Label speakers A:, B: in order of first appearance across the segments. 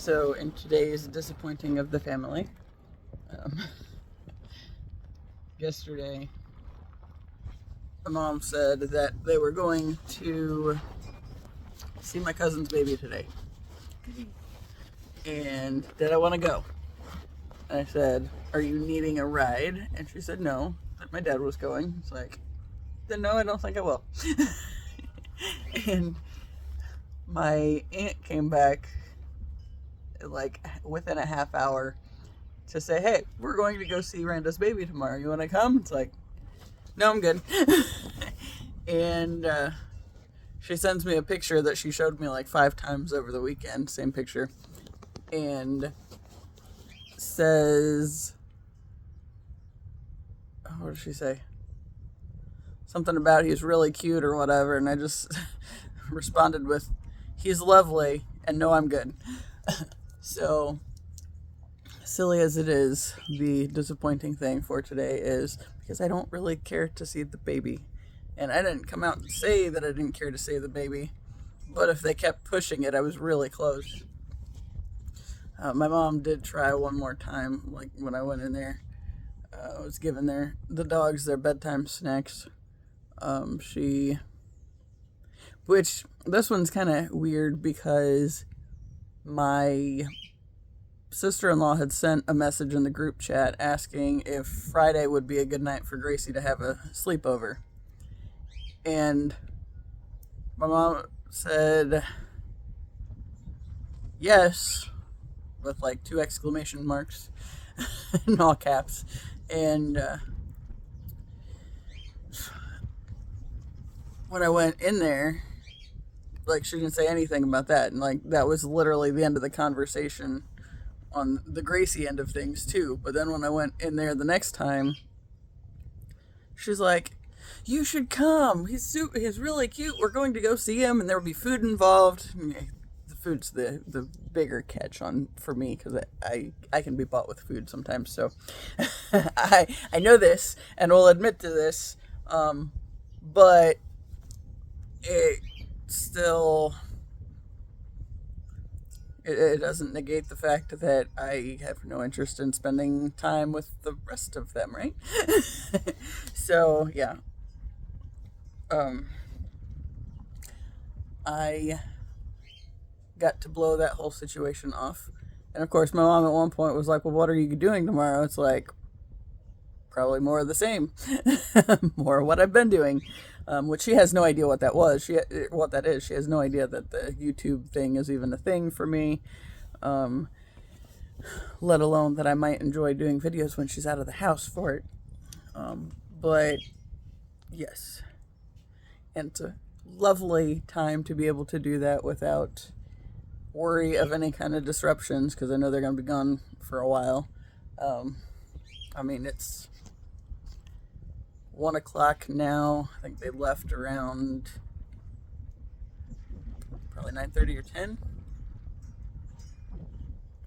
A: So in today's disappointing of the family, um, yesterday, my mom said that they were going to see my cousin's baby today. And did I want to go? And I said, are you needing a ride? And she said no, that my dad was going. It's like, then no, I don't think I will. And my aunt came back like within a half hour to say, hey, we're going to go see Randa's baby tomorrow. You want to come? It's like, no, I'm good. And she sends me a picture that she showed me like 5 times over the weekend, same picture, and says, what did she say? Something about he's really cute or whatever, and I just responded with, he's lovely, and no, I'm good. So, silly as it is, the disappointing thing for today is because I don't really care to see the baby. And I didn't come out and say that I didn't care to see the baby, but if they kept pushing it, I was really close. My mom did try one more time, like when I went in there. I was giving the dogs their bedtime snacks. Which this one's kind of weird because my sister-in-law had sent a message in the group chat asking if Friday would be a good night for Gracie to have a sleepover. And my mom said yes, with like 2 exclamation marks in all caps. And when I went in there, like, she didn't say anything about that. And like, that was literally the end of the conversation on the Gracie end of things too. But then when I went in there the next time, she's like, you should come. He's really cute. We're going to go see him, and there will be food involved. The food's the bigger catch on for me because I can be bought with food sometimes. So I know this and will admit to this, but it still it doesn't negate the fact that I have no interest in spending time with the rest of them, right? So yeah. I got to blow that whole situation off. And of course, my mom at one point was like, well, what are you doing tomorrow? It's like, probably more of the same. More of what I've been doing. Which she has no idea what that was. What that is. She has no idea that the YouTube thing is even a thing for me. Let alone that I might enjoy doing videos when she's out of the house for it. But, yes. And it's a lovely time to be able to do that without worry of any kind of disruptions, because I know they're going to be gone for a while. I mean, it's 1 o'clock now. I think they left around probably 9:30 or 10.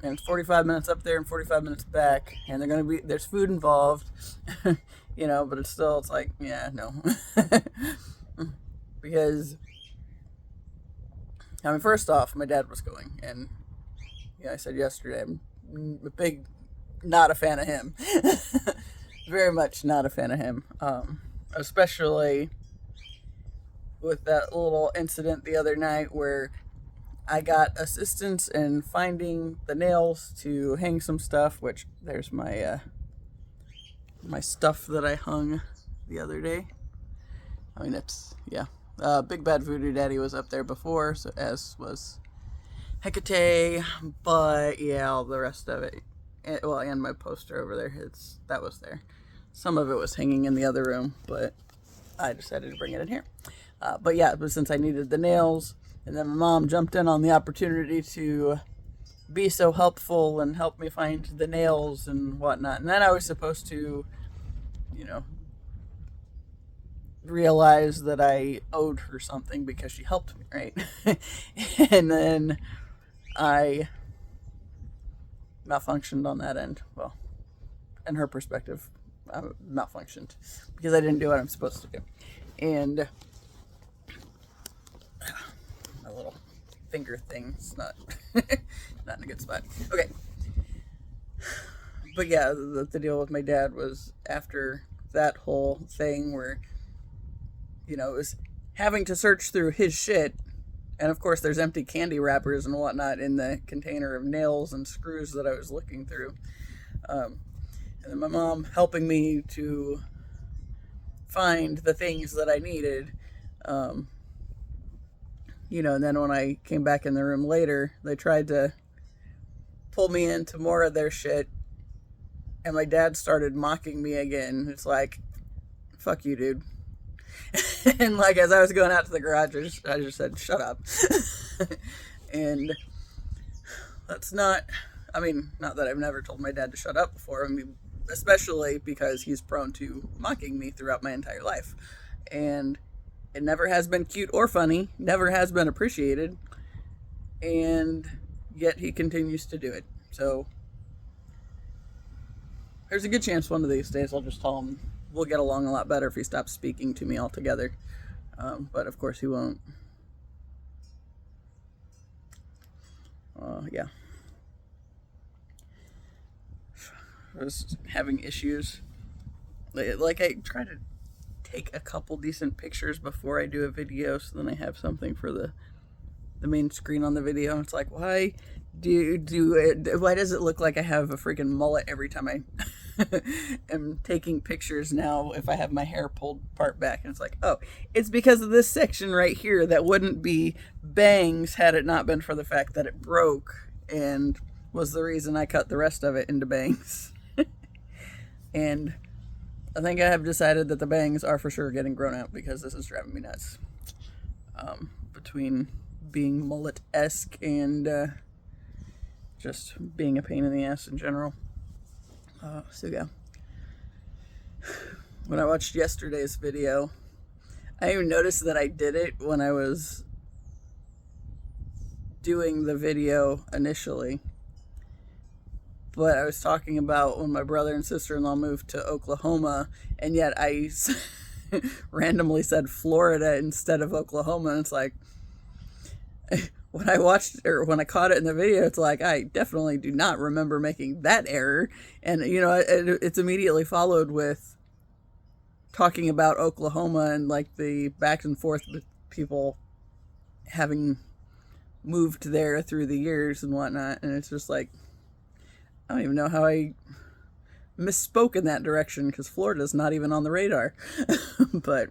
A: And it's 45 minutes up there and 45 minutes back. And there's food involved, but it's like, yeah, no. Because, I mean, first off, my dad was going, and I said yesterday, I'm a big not a fan of him. Very much not a fan of him. Especially with that little incident the other night where I got assistance in finding the nails to hang some stuff, which there's my my stuff that I hung the other day. I mean, it's, yeah. Big Bad Voodoo Daddy was up there before, so as was Hecate, but yeah, all the rest of it, and my poster over there, that was there. Some of it was hanging in the other room, but I decided to bring it in here. But yeah, since I needed the nails, and then my mom jumped in on the opportunity to be so helpful and help me find the nails and whatnot, and then I was supposed to, realize that I owed her something because she helped me, right? And then I malfunctioned on that end. Well, in her perspective, I malfunctioned because I didn't do what I'm supposed to do. And my little finger thing. It's not not in a good spot. Okay. But yeah, the deal with my dad was after that whole thing where, it was having to search through his shit. And of course, there's empty candy wrappers and whatnot in the container of nails and screws that I was looking through. And then my mom helping me to find the things that I needed. And then when I came back in the room later, they tried to pull me into more of their shit. And my dad started mocking me again. It's like, fuck you, dude. And like, as I was going out to the garage, I just said, shut up. And that's not that I've never told my dad to shut up before. I mean, especially because he's prone to mocking me throughout my entire life. And it never has been cute or funny, never has been appreciated. And yet he continues to do it. So there's a good chance one of these days I'll just tell him we'll get along a lot better if he stops speaking to me altogether. But of course he won't. Yeah. I was having issues. Like, I try to take a couple decent pictures before I do a video, so then I have something for the main screen on the video. It's like, why why does it look like I have a freaking mullet every time I am taking pictures now if I have my hair pulled part back? And it's like, oh, it's because of this section right here that wouldn't be bangs had it not been for the fact that it broke and was the reason I cut the rest of it into bangs. And I think I have decided that the bangs are for sure getting grown out because this is driving me nuts. Between being mullet-esque and just being a pain in the ass in general. So yeah. When I watched yesterday's video, I even noticed that I did it when I was doing the video initially. But I was talking about when my brother and sister-in-law moved to Oklahoma, and yet I randomly said Florida instead of Oklahoma, and it's like, when I watched, or when I caught it in the video, it's like, I definitely do not remember making that error. And, it's immediately followed with talking about Oklahoma and like the back and forth with people having moved there through the years and whatnot. And it's just like, I don't even know how I misspoke in that direction because Florida's not even on the radar. But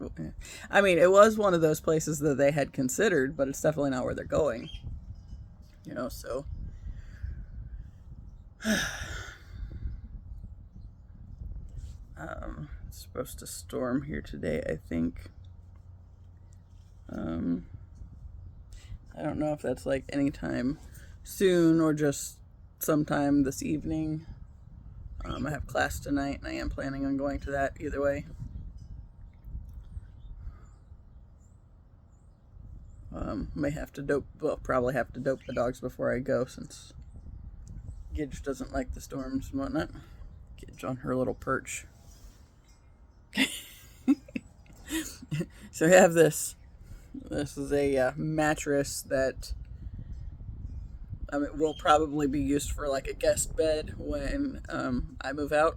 A: I mean, it was one of those places that they had considered, but it's definitely not where they're going. So it's supposed to storm here today, I think. I don't know if that's like anytime soon or just sometime this evening. I have class tonight, and I am planning on going to that either way. Probably have to dope the dogs before I go, since Gidge doesn't like the storms and whatnot. Gidge on her little perch. So I have this. This is a mattress that will probably be used for like a guest bed when I move out.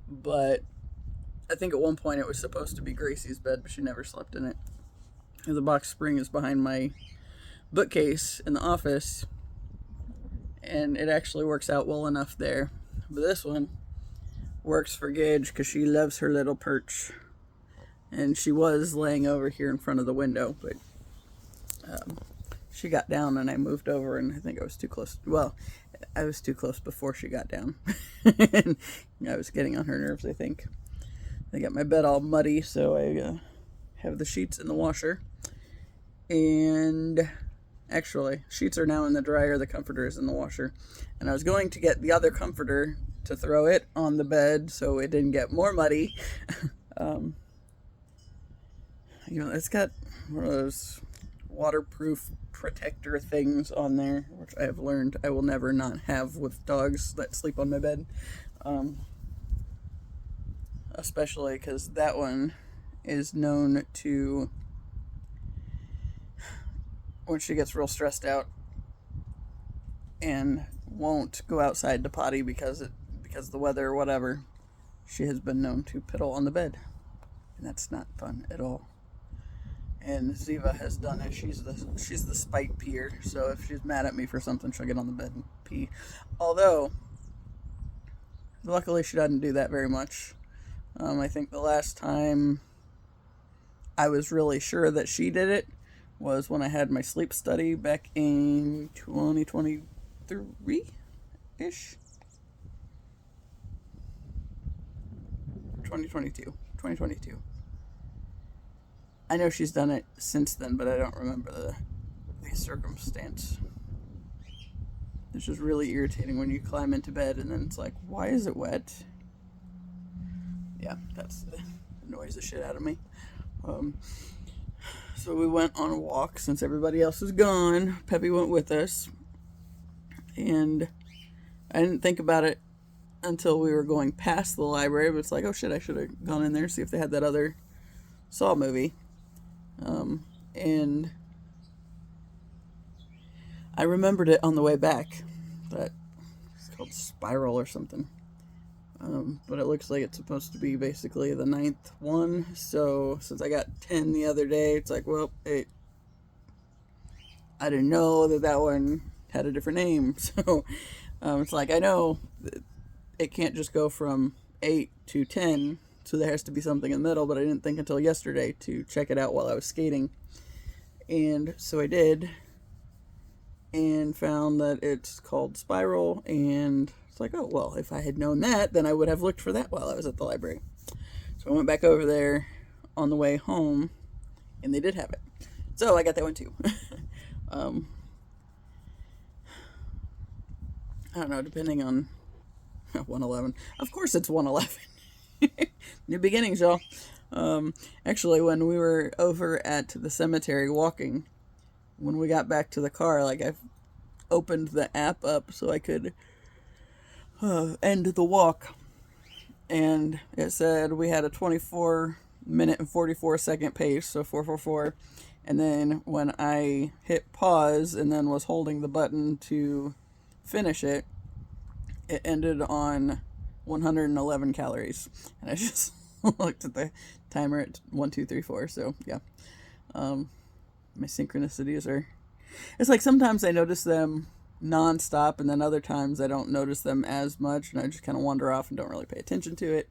A: But I think at one point it was supposed to be Gracie's bed, but she never slept in it. And the box spring is behind my bookcase in the office, and it actually works out well enough there. But this one works for Gage because she loves her little perch. And she was laying over here in front of the window, but she got down and I moved over, and I think I was too close. Well, I was too close before she got down. And I was getting on her nerves, I think. I got my bed all muddy, so I have the sheets in the washer. And actually, sheets are now in the dryer, the comforter is in the washer. And I was going to get the other comforter to throw it on the bed so it didn't get more muddy. It's got one of those waterproof protector things on there, which I have learned I will never not have with dogs that sleep on my bed. Especially because that one is known to when she gets real stressed out and won't go outside to potty because of the weather or whatever, she has been known to piddle on the bed, and that's not fun at all. And Ziva has done it. She's the spite peer, so if she's mad at me for something, she'll get on the bed and pee. Although, luckily, she doesn't do that very much. I think the last time I was really sure that she did it was when I had my sleep study back in 2023-ish? 2022. I know she's done it since then, but I don't remember the circumstance. It's just really irritating when you climb into bed and then it's like, why is it wet? Yeah, that's the annoys the shit out of me. So we went on a walk since everybody else is gone. Peppy went with us. And I didn't think about it until we were going past the library, but it's like, oh shit, I should have gone in there and see if they had that other Saw movie. And I remembered it on the way back. That it's called Spiral or something. But it looks like it's supposed to be basically the 9th one. So since I got 10 the other day, it's like, well, I didn't know that one had a different name. So it's like, I know it can't just go from 8 to 10. So there has to be something in the middle, but I didn't think until yesterday to check it out while I was skating. And so I did, and found that it's called Spiral, and it's like, oh, well, if I had known that, then I would have looked for that while I was at the library. So I went back over there on the way home, and they did have it. So I got that one too. I don't know, depending on 111. Of course it's 111. New beginnings, y'all. Actually, when we were over at the cemetery walking, when we got back to the car, like, I opened the app up so I could end the walk, and it said we had a 24-minute and 44-second pace, so 444, and then when I hit pause and then was holding the button to finish it, it ended on 111 calories, and I just looked at the timer at 1, 2, 3, 4. So yeah, my synchronicities are. It's like sometimes I notice them nonstop, and then other times I don't notice them as much, and I just kind of wander off and don't really pay attention to it.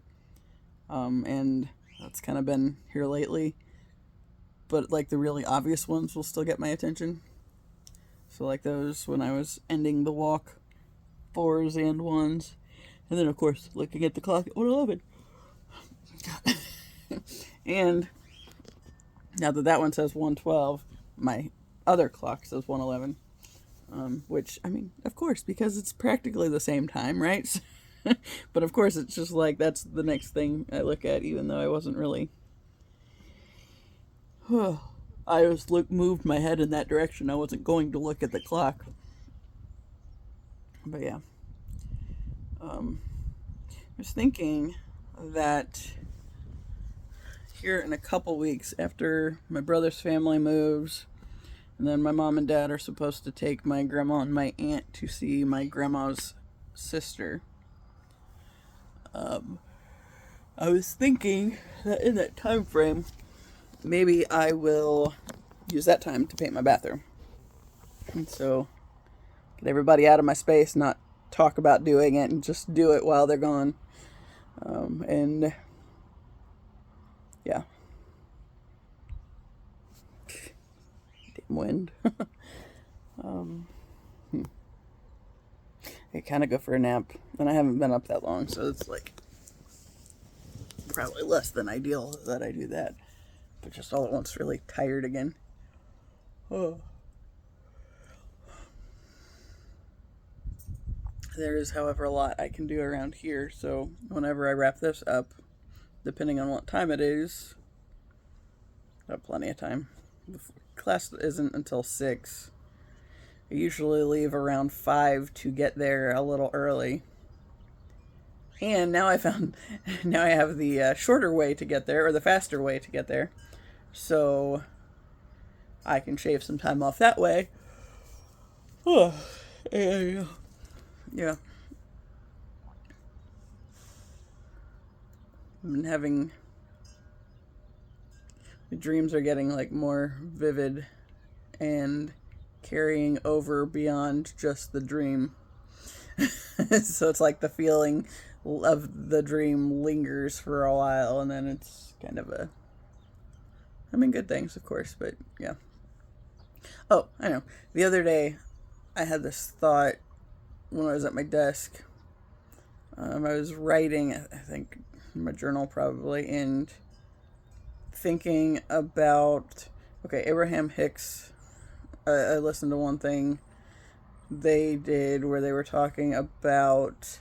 A: And that's kind of been here lately. But like the really obvious ones will still get my attention. So like those when I was ending the walk, 4s and 1s. And then, of course, looking at the clock at 1:11. And now that one says 1:12, my other clock says 1:11. Which, I mean, of course, because it's practically the same time, right? But, of course, it's just like that's the next thing I look at, even though I wasn't really... I just moved my head in that direction. I wasn't going to look at the clock. But, yeah. I was thinking that here in a couple weeks after my brother's family moves, and then my mom and dad are supposed to take my grandma and my aunt to see my grandma's sister. I was thinking that in that time frame, maybe I will use that time to paint my bathroom. And so, get everybody out of my space, not talk about doing it, and just do it while they're gone. And yeah, damn wind. I kind of go for a nap, and I haven't been up that long, so it's like probably less than ideal that I do that, but just all at once really tired again. Oh. There is, however, a lot I can do around here, so whenever I wrap this up, depending on what time it is, I have plenty of time. The class isn't until 6. I usually leave around 5 to get there a little early. And now I have the shorter way to get there, or the faster way to get there. So I can shave some time off that way. Oh, yeah. I've been having, the dreams are getting like more vivid and carrying over beyond just the dream. So it's like the feeling of the dream lingers for a while, and then it's kind of good things, of course, but yeah. Oh, I know. The other day, I had this thought when I was at my desk. I was writing, I think, in my journal probably, and thinking about, okay, Abraham Hicks. I listened to one thing they did where they were talking about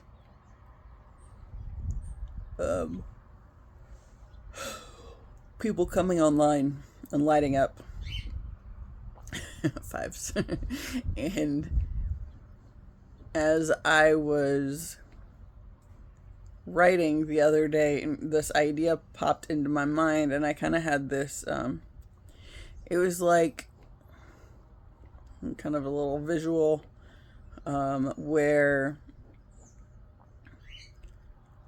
A: people coming online and lighting up fives. And as I was writing the other day, this idea popped into my mind, and I kind of had this, it was like kind of a little visual, where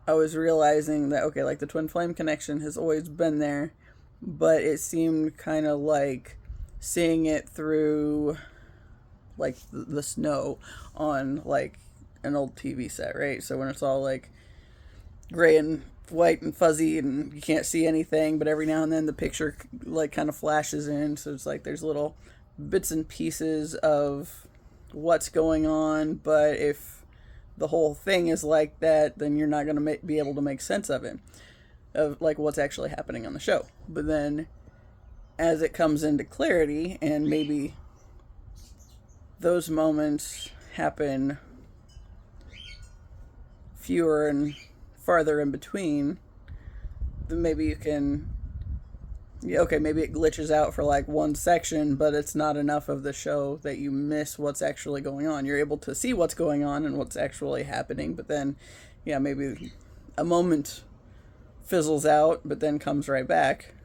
A: I was realizing that, okay, like the twin flame connection has always been there, but it seemed kind of like seeing it through like the snow on like an old TV set, right? So when it's all like gray and white and fuzzy and you can't see anything, but every now and then the picture like kind of flashes in, so it's like there's little bits and pieces of what's going on, but if the whole thing is like that, then you're not going to be able to make sense of it, of like what's actually happening on the show. But then as it comes into clarity, and maybe those moments happen fewer and farther in between, then maybe you can, yeah, okay, maybe it glitches out for like one section, but it's not enough of the show that you miss what's actually going on. You're able to see what's going on and what's actually happening, but then, yeah, maybe a moment fizzles out, but then comes right back.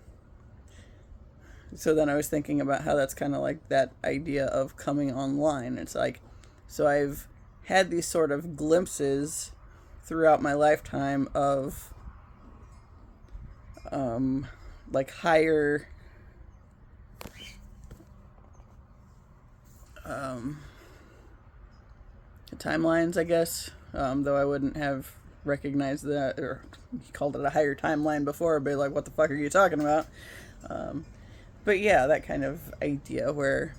A: So then I was thinking about how that's kind of like that idea of coming online. It's like, so I've had these sort of glimpses throughout my lifetime of like higher timelines, I guess, though I wouldn't have recognized that, or called it a higher timeline before, but like, what the fuck are you talking about? But yeah, that kind of idea where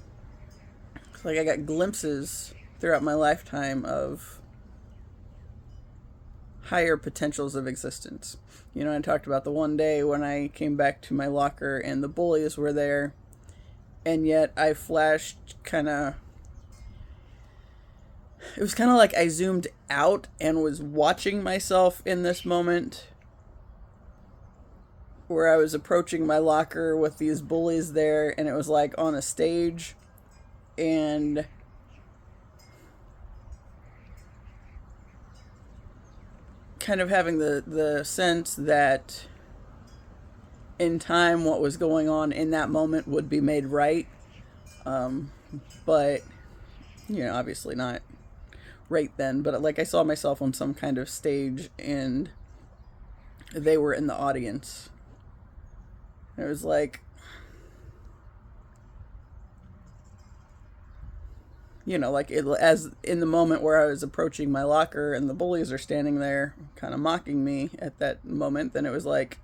A: like I got glimpses throughout my lifetime of higher potentials of existence. You know, I talked about the one day when I came back to my locker and the bullies were there, and yet I flashed kind of, it was kind of like I zoomed out and was watching myself in this moment where I was approaching my locker with these bullies there, and it was like on a stage, and kind of having the sense that in time what was going on in that moment would be made right, but you know, obviously not right then, but like I saw myself on some kind of stage and they were in the audience. It was like, you know, like it, as in the moment where I was approaching my locker and the bullies are standing there kind of mocking me at that moment, then it was like,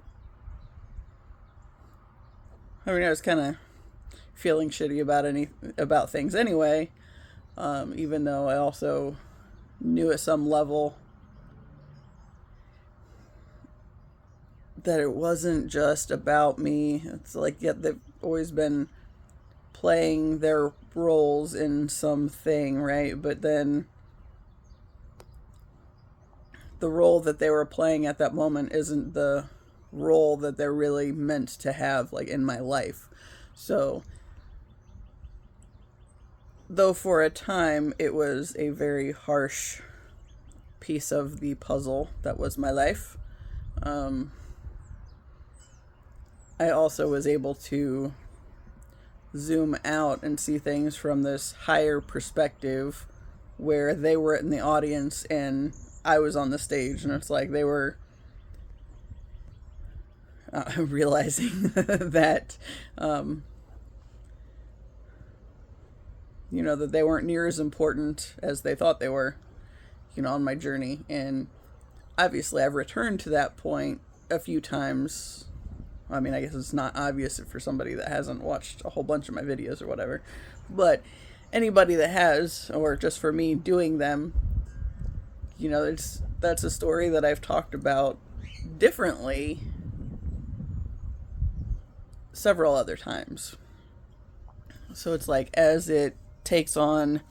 A: I mean, I was kind of feeling shitty about things anyway, even though I also knew at some level that it wasn't just about me. It's like, yeah, they've always been playing their roles in something, right? But then the role that they were playing at that moment isn't the role that they're really meant to have, like, in my life. So, though for a time it was a very harsh piece of the puzzle that was my life, I also was able to zoom out and see things from this higher perspective where they were in the audience and I was on the stage, and it's like they were realizing that that they weren't near as important as they thought they were, on my journey. And obviously I've returned to that point a few times. I mean, I guess it's not obvious for somebody that hasn't watched a whole bunch of my videos or whatever, but anybody that has, or just for me doing them, that's a story that I've talked about differently several other times. So it's like, as it takes on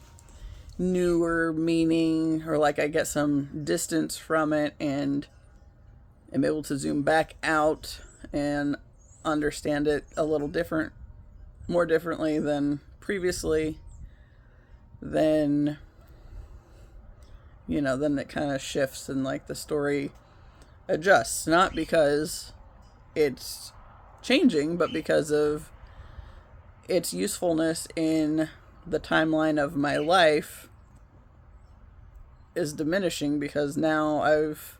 A: newer meaning, or like I get some distance from it and am able to zoom back out and understand it a little more differently than previously, then then it kind of shifts, and like the story adjusts, not because it's changing, but because of its usefulness in the timeline of my life is diminishing, because now I've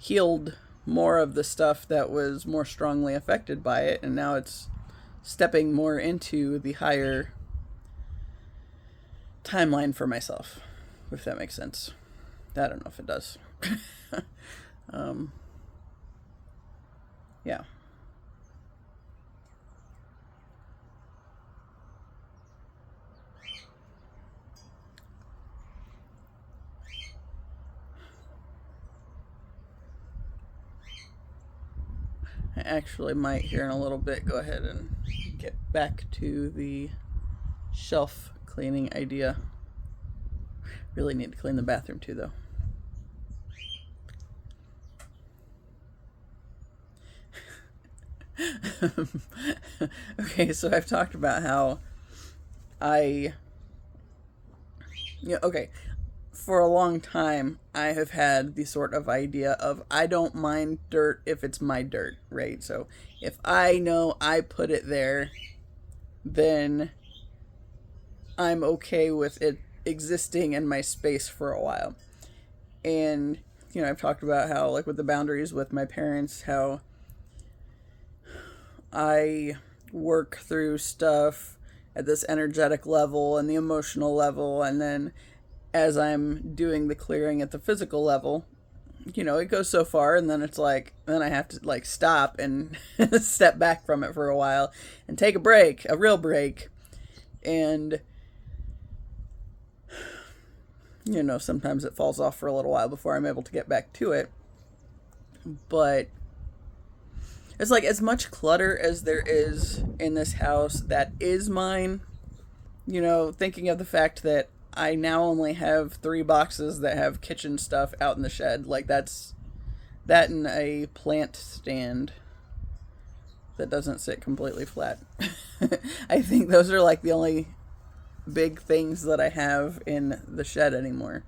A: healed more of the stuff that was more strongly affected by it, and now it's stepping more into the higher timeline for myself, if that makes sense. I don't know if it does. Yeah. I actually might, here in a little bit, go ahead and get back to the shelf cleaning idea. Really need to clean the bathroom too, though. Okay, so I've talked about how for a long time, I have had the sort of idea of, I don't mind dirt if it's my dirt, right? So if I know I put it there, then I'm okay with it existing in my space for a while. And, I've talked about how, like with the boundaries with my parents, how I work through stuff at this energetic level and the emotional level, and then as I'm doing the clearing at the physical level, it goes so far, and then it's like, then I have to like stop and step back from it for a while and take a real break. And sometimes it falls off for a little while before I'm able to get back to it. But it's like, as much clutter as there is in this house that is mine, thinking of the fact that I now only have 3 boxes that have kitchen stuff out in the shed. Like, that's that and a plant stand that doesn't sit completely flat. I think those are like the only big things that I have in the shed anymore.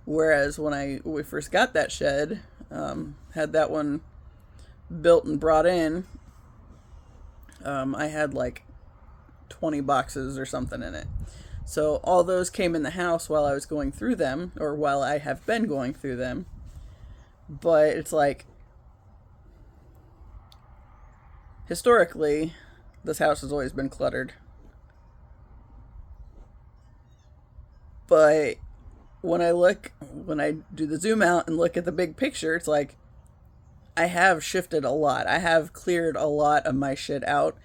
A: Whereas when we first got that shed, had that one built and brought in, I had like 20 boxes or something in it. So all those came in the house while I was going through them, or while I have been going through them. But it's like, historically, this house has always been cluttered. But when I do the zoom out and look at the big picture, it's like, I have shifted a lot. I have cleared a lot of my shit out.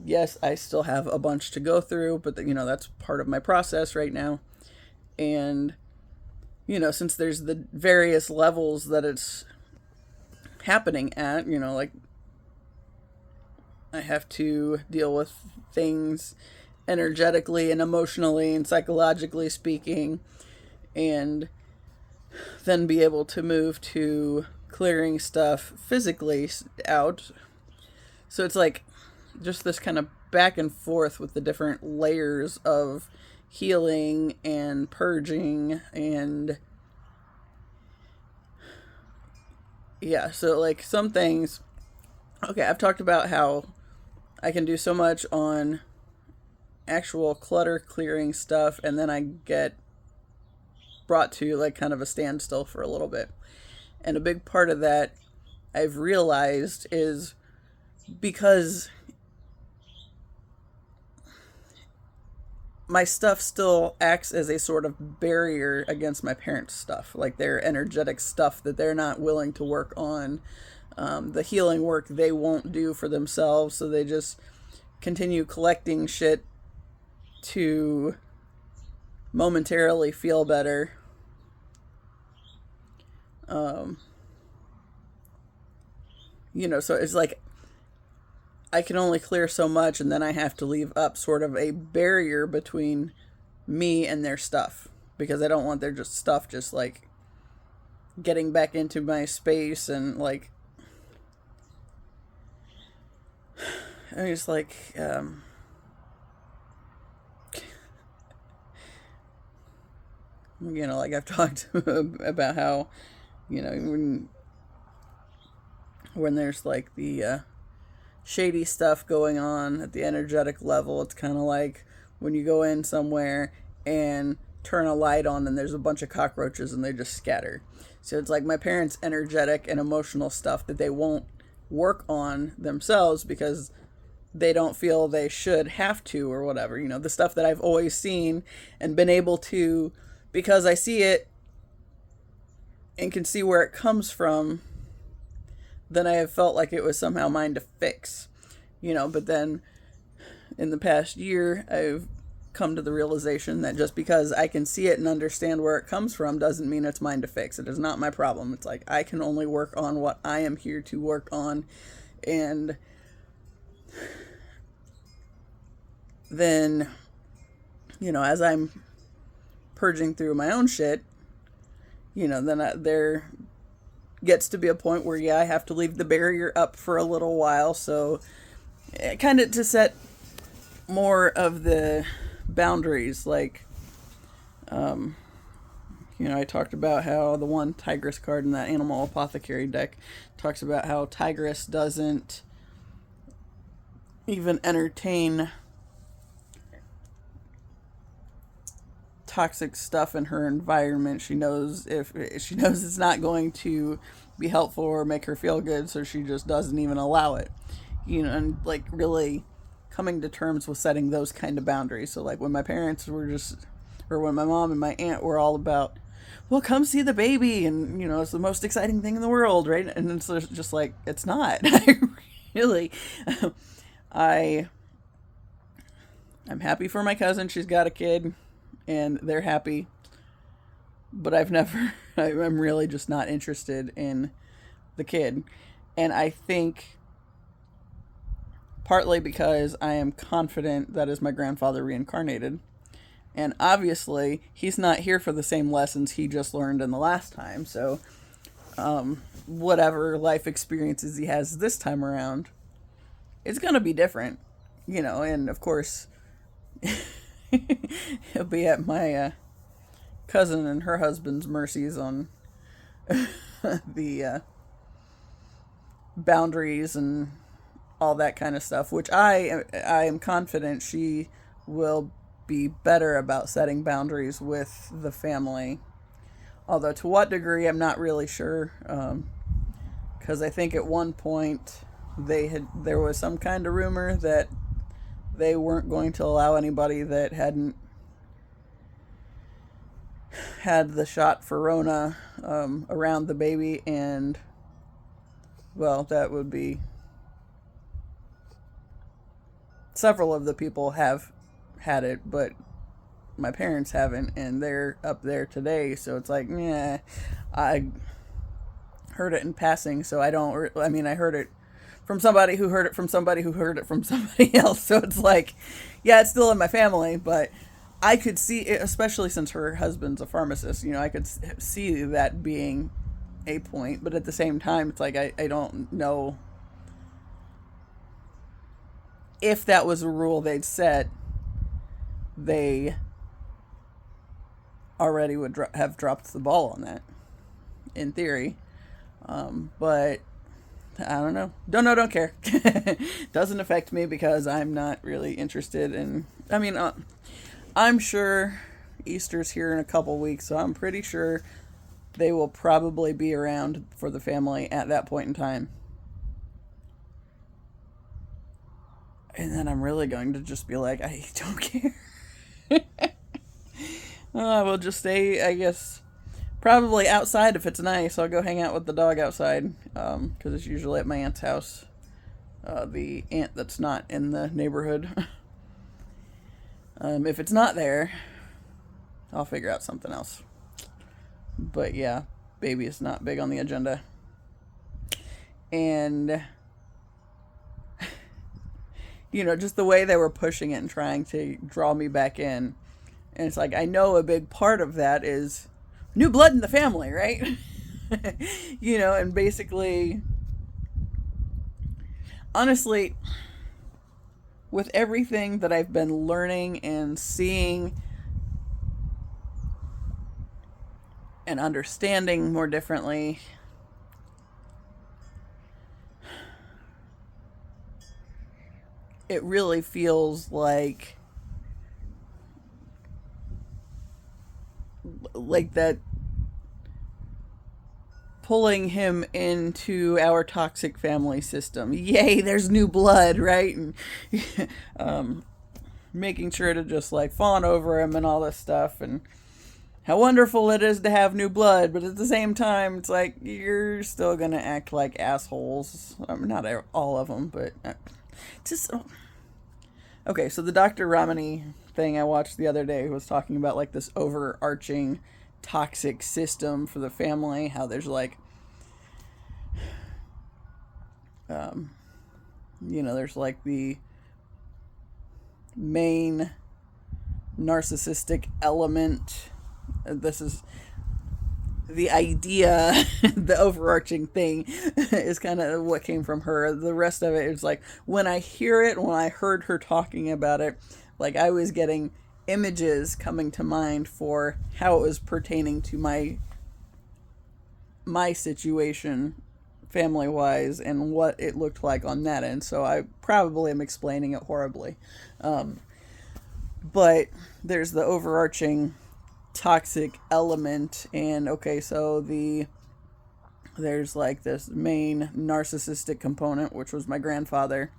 A: Yes, I still have a bunch to go through, but that's part of my process right now. And, since there's the various levels that it's happening at, like, I have to deal with things energetically and emotionally and psychologically speaking, and then be able to move to clearing stuff physically out. So it's like just this kind of back and forth with the different layers of healing and purging. And yeah, so like some things, okay, I've talked about how I can do so much on actual clutter clearing stuff, and then I get brought to like kind of a standstill for a little bit. And a big part of that I've realized is because my stuff still acts as a sort of barrier against my parents' stuff, like their energetic stuff that they're not willing to work on, the healing work they won't do for themselves, so they just continue collecting shit to momentarily feel better. So it's like I can only clear so much, and then I have to leave up sort of a barrier between me and their stuff, because I don't want their stuff just like getting back into my space. And like I just like like I've talked about how when there's like the shady stuff going on at the energetic level, it's kind of like when you go in somewhere and turn a light on and there's a bunch of cockroaches and they just scatter. So it's like my parents' energetic and emotional stuff that they won't work on themselves because they don't feel they should have to or whatever. The stuff that I've always seen and been able to, because I see it and can see where it comes from, then I have felt like it was somehow mine to fix, but then in the past year, I've come to the realization that just because I can see it and understand where it comes from doesn't mean it's mine to fix. It is not my problem. It's like I can only work on what I am here to work on. And then, as I'm purging through my own shit, then there gets to be a point where, I have to leave the barrier up for a little while. So kind of to set more of the boundaries, like, I talked about how the one Tigress card in that Animal Apothecary deck talks about how Tigress doesn't even entertain toxic stuff in her environment. She knows it's not going to be helpful or make her feel good, so she just doesn't even allow it. And like really coming to terms with setting those kind of boundaries. So like when my parents were when my mom and my aunt were all about, well, come see the baby, and it's the most exciting thing in the world, right? And it's just like, it's not. I'm happy for my cousin. She's got a kid and they're happy, but I'm really just not interested in the kid. And I think partly because I am confident that is my grandfather reincarnated, and obviously he's not here for the same lessons he just learned in the last time. So whatever life experiences he has this time around, it's gonna be different, and of course he'll be at my cousin and her husband's mercies on the boundaries and all that kind of stuff, which I am confident she will be better about setting boundaries with the family. Although to what degree, I'm not really sure, because I think at one point there was some kind of rumor that they weren't going to allow anybody that hadn't had the shot for Rona around the baby, and well, that would be several of the people have had it, but my parents haven't, and they're up there today. So it's like, I heard it in passing, so I heard it from somebody who heard it from somebody who heard it from somebody else. So it's like, it's still in my family, but I could see it, especially since her husband's a pharmacist, I could see that being a point. But at the same time, it's like, I don't know if that was a rule they'd set. They already would have dropped the ball on that, in theory. But I don't know. Don't care. Doesn't affect me because I'm not really interested in I mean, I'm sure Easter's here in a couple weeks, so I'm pretty sure they will probably be around for the family at that point in time. And then I'm really going to just be like, I don't care. We'll just stay, I guess, probably outside if it's nice. I'll go hang out with the dog outside, because it's usually at my aunt's house. The aunt that's not in the neighborhood. If it's not there, I'll figure out something else. But yeah, baby is not big on the agenda. And, just the way they were pushing it and trying to draw me back in. And it's like, I know a big part of that is new blood in the family, right? And basically, honestly, with everything that I've been learning and seeing and understanding more differently, it really feels like that pulling him into our toxic family system. Yay, there's new blood, right? And making sure to just like fawn over him and all this stuff, and how wonderful it is to have new blood, but at the same time, it's like, you're still gonna act like assholes. Not all of them, but just... Okay, so the Dr. Ramani thing I watched the other day was talking about like this overarching toxic system for the family, how there's like there's like the main narcissistic element. This is the idea. The overarching thing is kind of what came from her. The rest of it is like, when I hear it, when I heard her talking about it, like I was getting images coming to mind for how it was pertaining to my situation family wise and what it looked like on that end. So I probably am explaining it horribly, but there's the overarching toxic element, and okay, so there's like this main narcissistic component, which was my grandfather,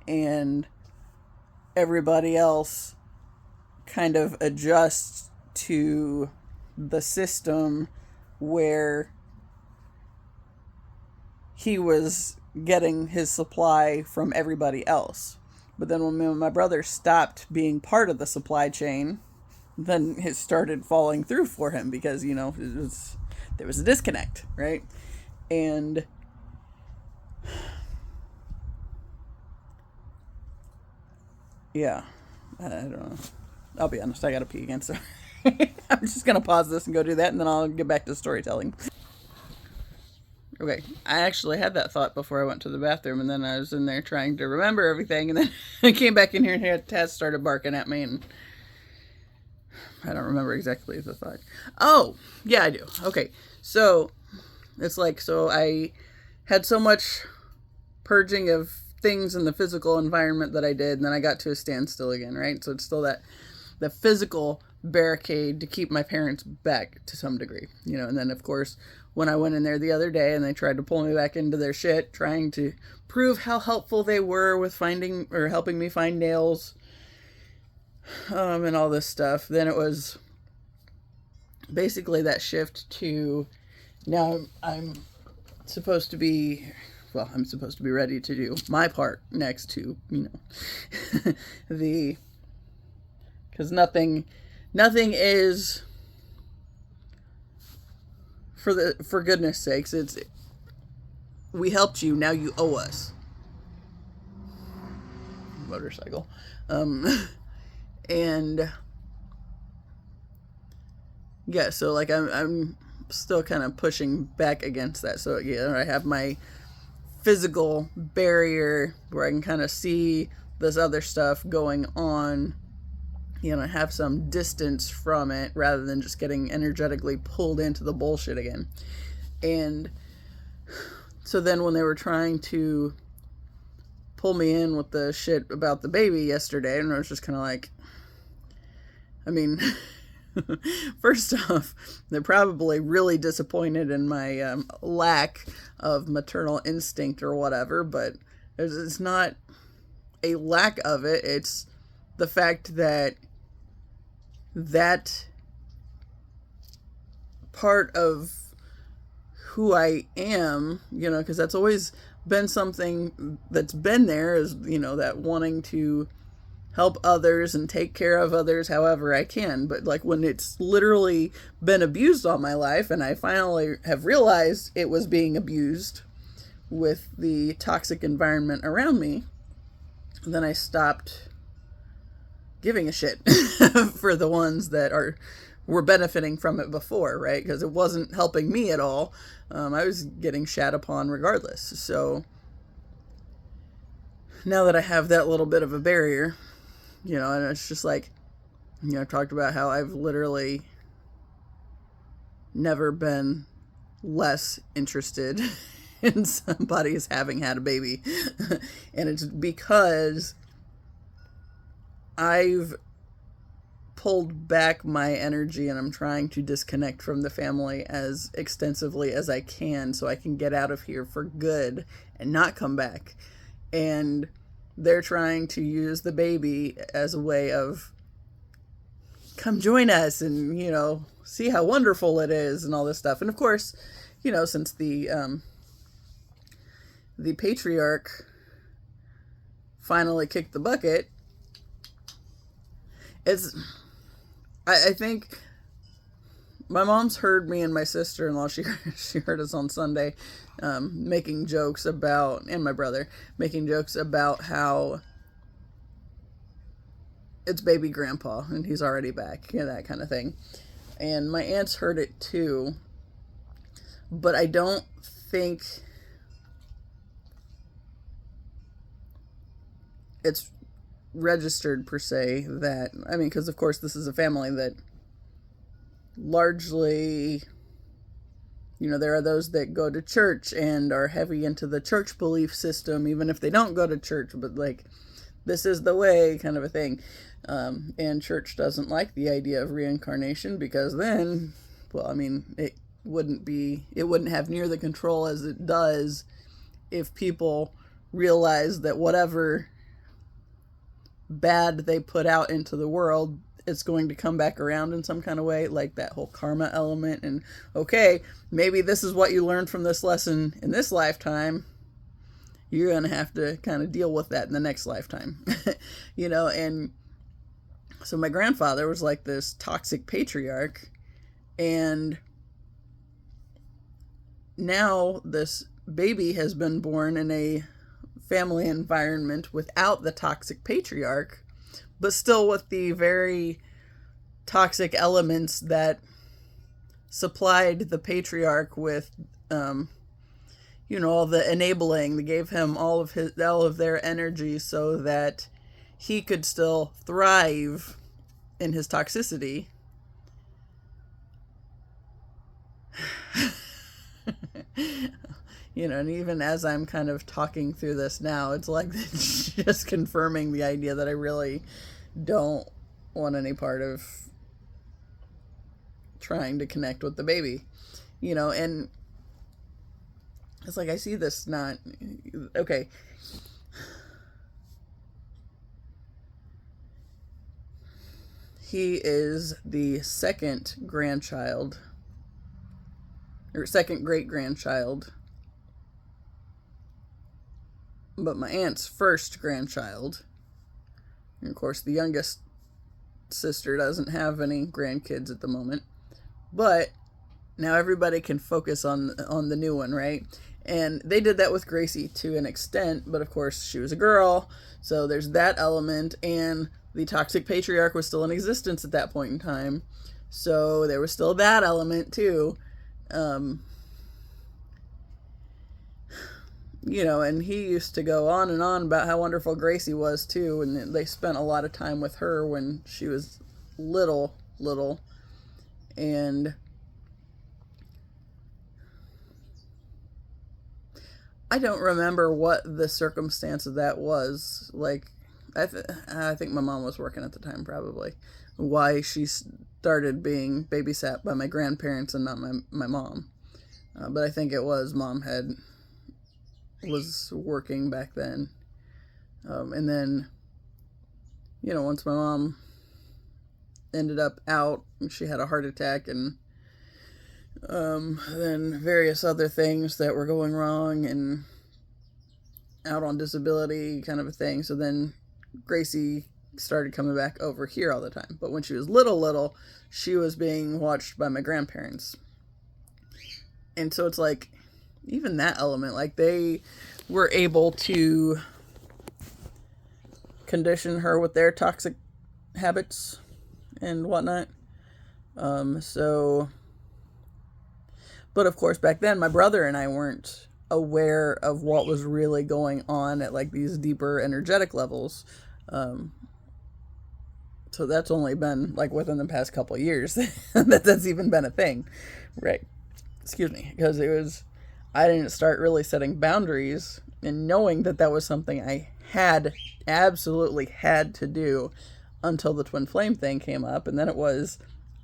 A: and everybody else kind of adjusts to the system where he was getting his supply from everybody else. But then when my brother stopped being part of the supply chain, then it started falling through for him, because, there was a disconnect, right? And yeah, I don't know. I'll be honest, I gotta pee again, so I'm just gonna pause this and go do that, and then I'll get back to storytelling. Okay, I actually had that thought before I went to the bathroom, and then I was in there trying to remember everything, and then I came back in here and Taz started barking at me, and I don't remember exactly the thought. Oh, yeah, I do. Okay, so it's like, so I had so much purging of things in the physical environment that I did, and then I got to a standstill again, right? So it's still the physical barricade to keep my parents back to some degree, and then of course when I went in there the other day and they tried to pull me back into their shit, trying to prove how helpful they were with finding or helping me find nails, and all this stuff, then it was basically that shift to, now I'm supposed to be ready to do my part next to, because nothing is, for goodness sakes, it's, we helped you, now you owe us. Motorcycle. And yeah, so like I'm still kind of pushing back against that. So yeah, I have my physical barrier where I can kind of see this other stuff going on, have some distance from it rather than just getting energetically pulled into the bullshit again. And so then when they were trying to pull me in with the shit about the baby yesterday, and I was just kind of like, I mean, first off, they're probably really disappointed in my lack of maternal instinct or whatever, but it's not a lack of it. It's the fact that that part of who I am, because that's always been something that's been there, is, that wanting to help others and take care of others however I can. But like when it's literally been abused all my life and I finally have realized it was being abused with the toxic environment around me, then I stopped giving a shit for the ones that were benefiting from it before, right? Because it wasn't helping me at all. I was getting shat upon regardless. So now that I have that little bit of a barrier, and it's just like, I've talked about how I've literally never been less interested in somebody's having had a baby. And it's because I've pulled back my energy and I'm trying to disconnect from the family as extensively as I can so I can get out of here for good and not come back. And they're trying to use the baby as a way of, come join us and, see how wonderful it is and all this stuff. And of course, since the patriarch finally kicked the bucket, I think my mom's heard me and my sister-in-law, she heard us on Sunday, making jokes about, and my brother, making jokes about how it's baby grandpa and he's already back, that kind of thing. And my aunts heard it too, but I don't think it's registered per se that, because of course this is a family that largely, there are those that go to church and are heavy into the church belief system, even if they don't go to church, but like, this is the way kind of a thing. And church doesn't like the idea of reincarnation because then, it wouldn't have near the control as it does if people realize that whatever bad they put out into the world, it's going to come back around in some kind of way, like that whole karma element. And okay, maybe this is what you learned from this lesson in this lifetime. You're going to have to kind of deal with that in the next lifetime. And so my grandfather was like this toxic patriarch, and now this baby has been born in a family environment without the toxic patriarch, but still with the very toxic elements that supplied the patriarch with, all the enabling. They gave him all of their energy so that he could still thrive in his toxicity. And even as I'm kind of talking through this now, it's like just confirming the idea that I really don't want any part of trying to connect with the baby, and it's like I see this not, okay, he is the second grandchild, or second great-grandchild, but my aunt's first grandchild. And of course, the youngest sister doesn't have any grandkids at the moment. But now everybody can focus on the new one, right? And they did that with Gracie to an extent, but of course she was a girl, so there's that element, and the toxic patriarch was still in existence at that point in time, so there was still that element too. And he used to go on and on about how wonderful Gracie was too, and they spent a lot of time with her when she was little, and I don't remember what the circumstance of that was. Like, I think my mom was working at the time, probably. Why she started being babysat by my grandparents and not my mom. But I think it was mom was working back then. And then, once my mom ended up out, she had a heart attack, and then various other things that were going wrong, and out on disability kind of a thing. So then Gracie started coming back over here all the time. But when she was little, she was being watched by my grandparents. And so it's like, even that element, like they were able to condition her with their toxic habits and whatnot. But of course, back then, my brother and I weren't aware of what was really going on at like these deeper energetic levels. So that's only been like within the past couple of years that's even been a thing, right? Excuse me, because I didn't start really setting boundaries and knowing that was something I absolutely had to do until the twin flame thing came up. And then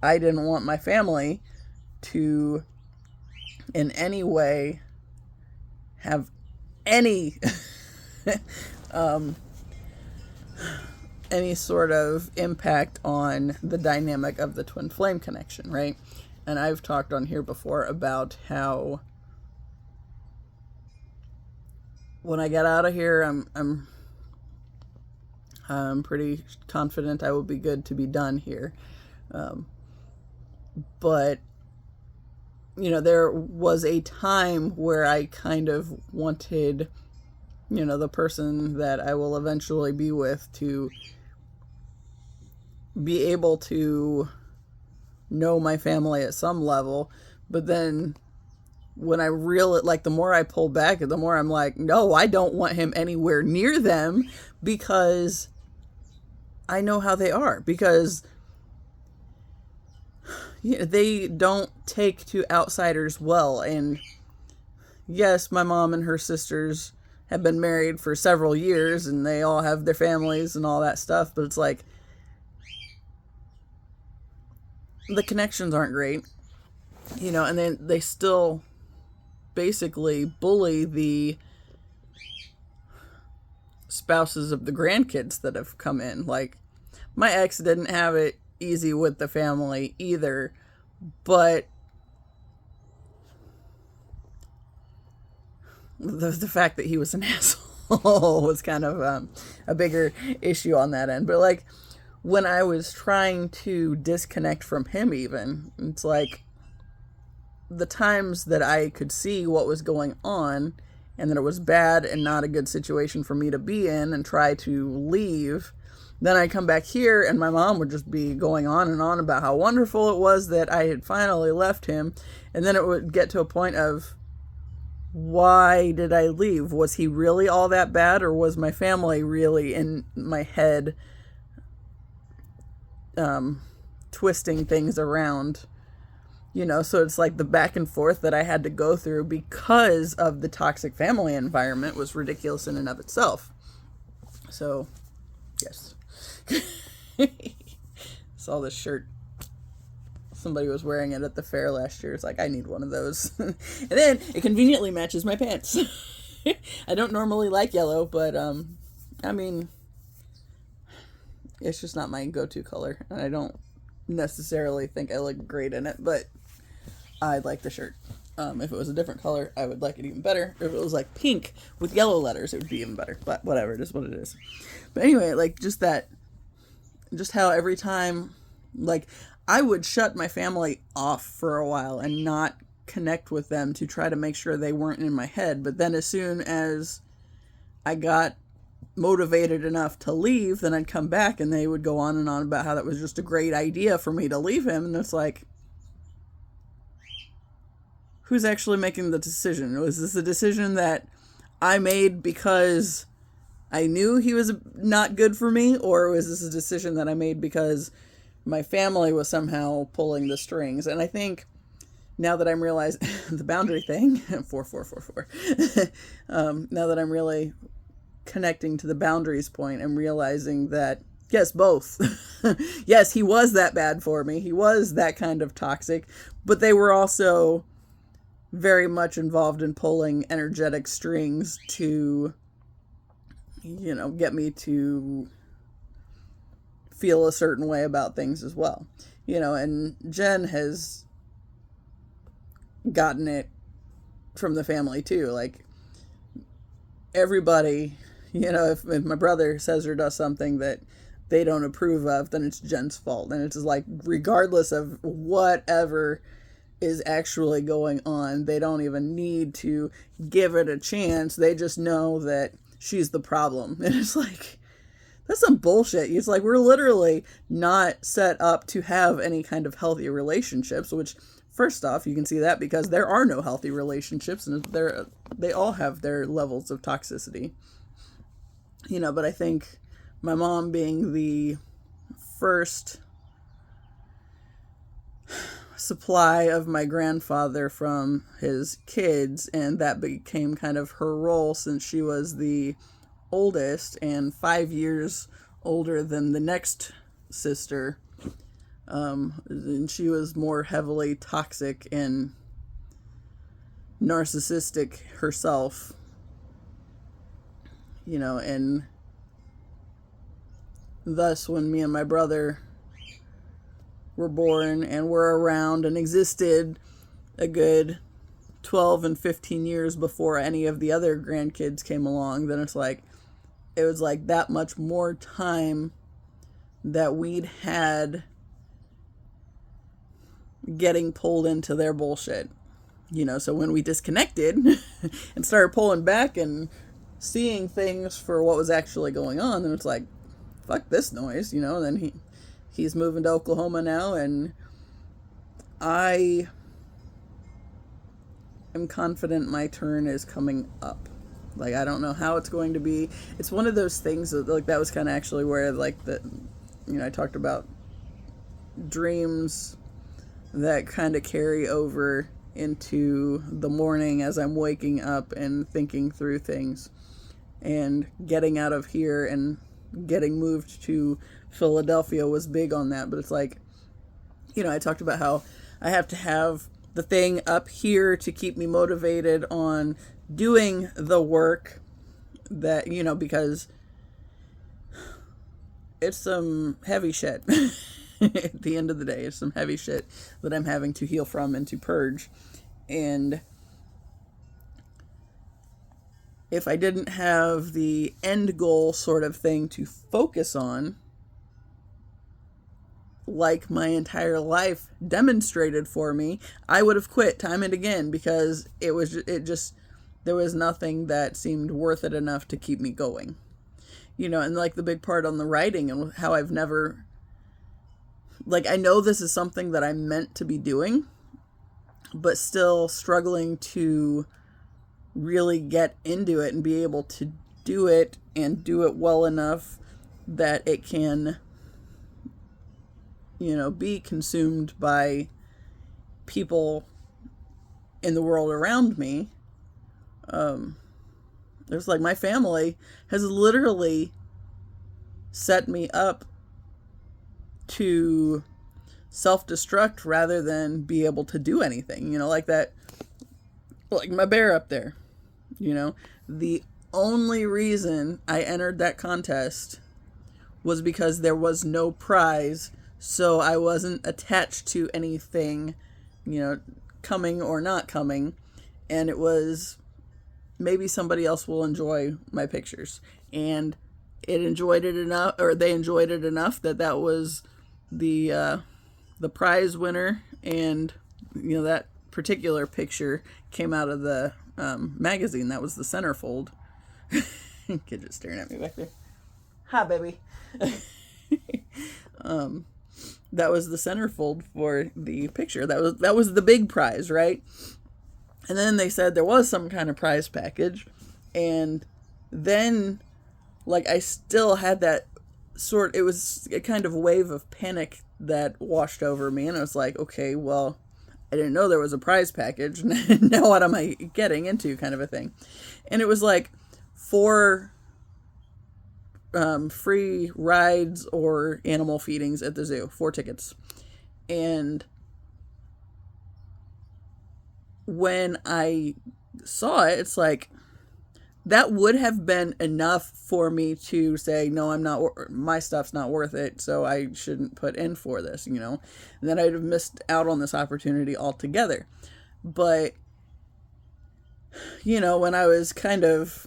A: I didn't want my family to in any way have any any sort of impact on the dynamic of the twin flame connection, right? And I've talked on here before about how when I get out of here, I'm pretty confident I will be good to be done here. But there was a time where I kind of wanted, the person that I will eventually be with to be able to know my family at some level. But then when I the more I pull back, the more I'm like, no, I don't want him anywhere near them, because I know how they are. Because they don't take to outsiders well. And yes, my mom and her sisters have been married for several years, and they all have their families and all that stuff. But it's like, the connections aren't great, and then they still basically bully the spouses of the grandkids that have come in. Like, my ex didn't have it easy with the family either, but the fact that he was an asshole was kind of a bigger issue on that end. But like, when I was trying to disconnect from him, even, it's like the times that I could see what was going on and that it was bad and not a good situation for me to be in and try to leave, then I'd come back here and my mom would just be going on and on about how wonderful it was that I had finally left him. And then it would get to a point of, why did I leave? Was he really all that bad, or was my family really in my head twisting things around? So it's like the back and forth that I had to go through because of the toxic family environment was ridiculous in and of itself. So, yes. Saw this shirt. Somebody was wearing it at the fair last year. It's like, I need one of those. And then it conveniently matches my pants. I don't normally like yellow, but it's just not my go-to color, and I don't necessarily think I look great in it, but I like the shirt. If it was a different color, I would like it even better. If it was like pink with yellow letters, it would be even better. But whatever, it is what it is. But anyway, like, just how every time, like, I would shut my family off for a while and not connect with them to try to make sure they weren't in my head. But then as soon as I got motivated enough to leave, then I'd come back and they would go on and on about how that was just a great idea for me to leave him. And it's like, who's actually making the decision? Was this a decision that I made because I knew he was not good for me, or was this a decision that I made because my family was somehow pulling the strings? And I think now that I'm realizing the boundary thing, 4444, now that I'm really connecting to the boundaries point and realizing that, yes, both. Yes, he was that bad for me. He was that kind of toxic, but they were also very much involved in pulling energetic strings to, get me to feel a certain way about things as well. And Jen has gotten it from the family too. Like, everybody, if my brother says or does something that they don't approve of, then it's Jen's fault. And it's just like, regardless of whatever is actually going on, they don't even need to give it a chance. They just know that she's the problem. And it's like, that's some bullshit. It's like, we're literally not set up to have any kind of healthy relationships, which, first off, you can see that because there are no healthy relationships, and they all have their levels of toxicity. But I think my mom being the first supply of my grandfather from his kids, and that became kind of her role since she was the oldest and 5 years older than the next sister, and she was more heavily toxic and narcissistic herself, and thus when me and my brother were born and were around and existed a good 12 and 15 years before any of the other grandkids came along, then it was like that much more time that we'd had getting pulled into their bullshit. So when we disconnected and started pulling back and seeing things for what was actually going on, then it's like, fuck this noise, and then he's moving to Oklahoma now, and I am confident my turn is coming up. Like, I don't know how it's going to be. It's one of those things that, like, that was kind of actually where, like, I talked about dreams that kind of carry over into the morning as I'm waking up and thinking through things, and getting out of here and getting moved to Philadelphia was big on that. But it's like, I talked about how I have to have the thing up here to keep me motivated on doing the work that, because it's some heavy shit. At the end of the day, it's some heavy shit that I'm having to heal from and to purge. And if I didn't have the end goal sort of thing to focus on, like my entire life demonstrated for me, I would have quit time and again, because there was nothing that seemed worth it enough to keep me going. And like the big part on the writing and how I've never, like, I know this is something that I'm meant to be doing, but still struggling to really get into it and be able to do it and do it well enough that it can, be consumed by people in the world around me. There's like, my family has literally set me up to self-destruct rather than be able to do anything, like that, like my bear up there, the only reason I entered that contest was because there was no prize, so I wasn't attached to anything, coming or not coming, and it was, maybe somebody else will enjoy my pictures, and they enjoyed it enough that was the prize winner, and that particular picture came out of the magazine. That was the centerfold. Kid just staring at me back there. Hi, baby. That was the centerfold for the picture. That was the big prize, right? And then they said there was some kind of prize package, and then, like, I still had that it was a kind of wave of panic that washed over me, and I was like, okay, well, I didn't know there was a prize package. Now what am I getting into, kind of a thing. And it was like 4 free rides or animal feedings at the zoo, 4 tickets. And when I saw it, it's like, that would have been enough for me to say, no, I'm not, my stuff's not worth it, so I shouldn't put in for this, you know? And then I'd have missed out on this opportunity altogether. But, you know, when I was kind of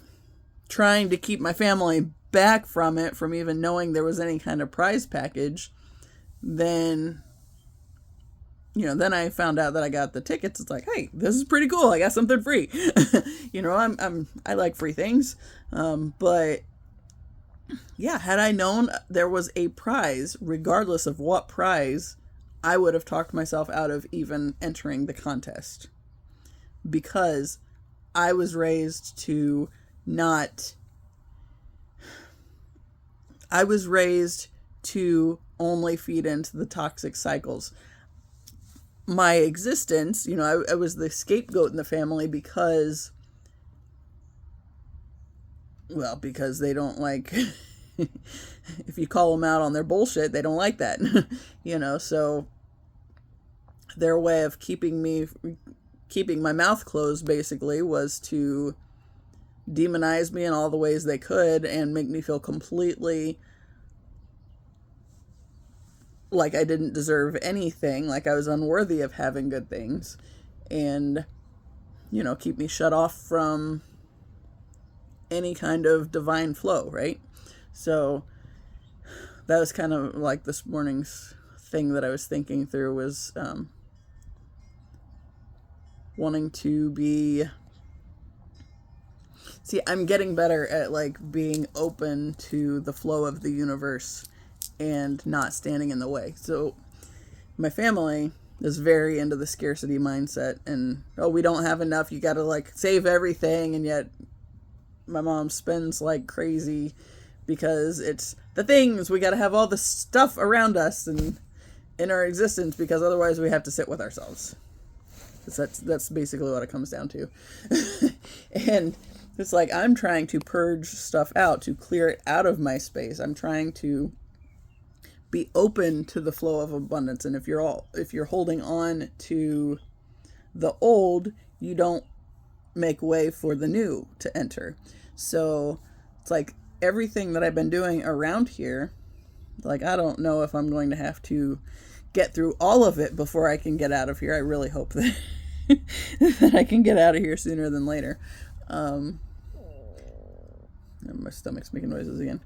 A: trying to keep my family back from it, from even knowing there was any kind of prize package, then, you know, then I found out that I got the tickets. It's like, hey, this is pretty cool. I got something free. You know, I like free things. But yeah, had I known there was a prize, regardless of what prize, I would have talked myself out of even entering the contest, because I was raised to not, I was raised to only feed into the toxic cycles. My existence, you know, I was the scapegoat in the family because, well, because they don't like, if you call them out on their bullshit, they don't like that, you know, so their way of keeping my mouth closed, basically, was to demonize me in all the ways they could and make me feel completely like I didn't deserve anything, like I was unworthy of having good things, and, you know, keep me shut off from any kind of divine flow, right? So that was kind of like this morning's thing that I was thinking through, was wanting to be, see, I'm getting better at like being open to the flow of the universe and not standing in the way. So my family is very into the scarcity mindset, and, oh, we don't have enough, you gotta like save everything, and yet my mom spends like crazy because it's the things, we gotta have all the stuff around us and in our existence, because otherwise we have to sit with ourselves. That's basically what it comes down to. And it's like, I'm trying to purge stuff out, to clear it out of my space. I'm trying to be open to the flow of abundance. And if you're holding on to the old, you don't make way for the new to enter. So it's like everything that I've been doing around here, like, I don't know if I'm going to have to get through all of it before I can get out of here. I really hope that that I can get out of here sooner than later. My stomach's making noises again.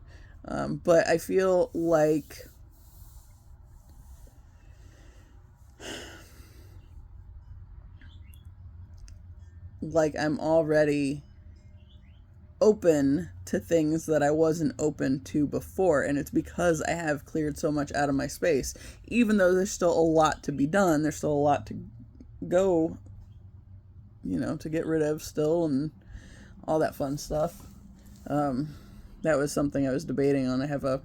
A: But I feel like I'm already open to things that I wasn't open to before, and it's because I have cleared so much out of my space. Even though there's still a lot to be done, there's still a lot to go, you know, to get rid of still, and all that fun stuff. That was something I was debating on. I have a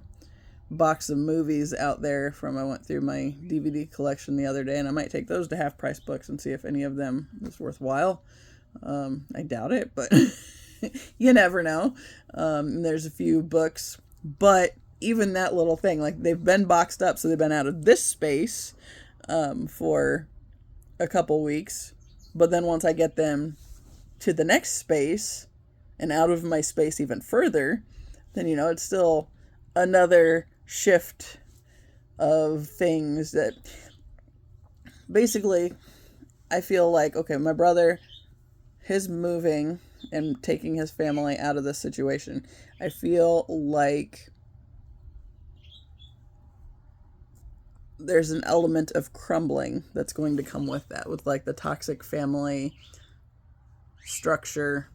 A: box of movies out there I went through my DVD collection the other day, and I might take those to Half Price Books and see if any of them is worthwhile. I doubt it, but you never know. There's a few books, but even that little thing, like, they've been boxed up, so they've been out of this space for a couple weeks, but then once I get them to the next space and out of my space even further, then, you know, it's still another shift of things that basically I feel like, okay, my brother, his moving and taking his family out of this situation, I feel like there's an element of crumbling that's going to come with that, with like the toxic family structure,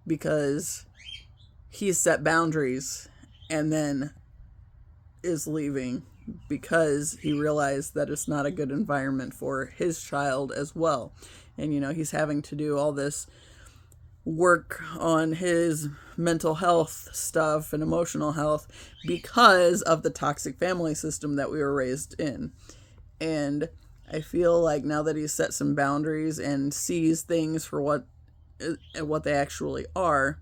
A: because he's set boundaries and then is leaving because he realized that it's not a good environment for his child as well. And, you know, he's having to do all this work on his mental health stuff and emotional health because of the toxic family system that we were raised in. And I feel like now that he's set some boundaries and sees things for what they actually are,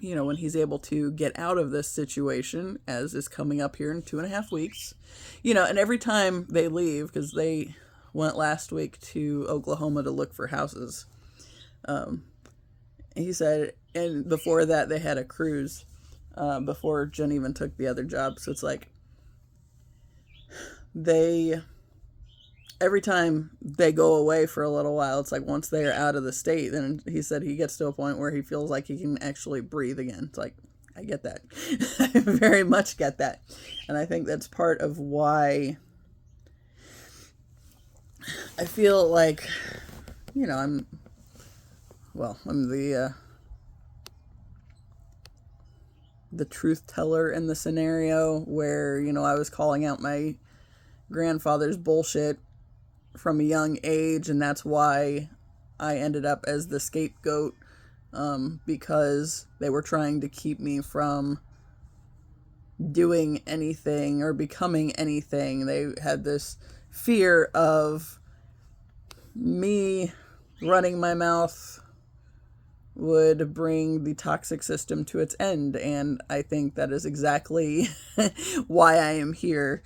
A: when he's able to get out of this situation, as is coming up here in 2.5 weeks, and every time they leave, because they went last week to Oklahoma to look for houses, he said, and before that they had a cruise, before Jen even took the other job. So it's like, every time they go away for a little while, it's like once they are out of the state, then he said he gets to a point where he feels like he can actually breathe again. It's like, I get that. I very much get that. And I think that's part of why I feel like, I'm the truth teller in the scenario where, I was calling out my grandfather's bullshit from a young age, and that's why I ended up as the scapegoat, because they were trying to keep me from doing anything or becoming anything. They had this fear of me running my mouth would bring the toxic system to its end, and I think that is exactly why I am here,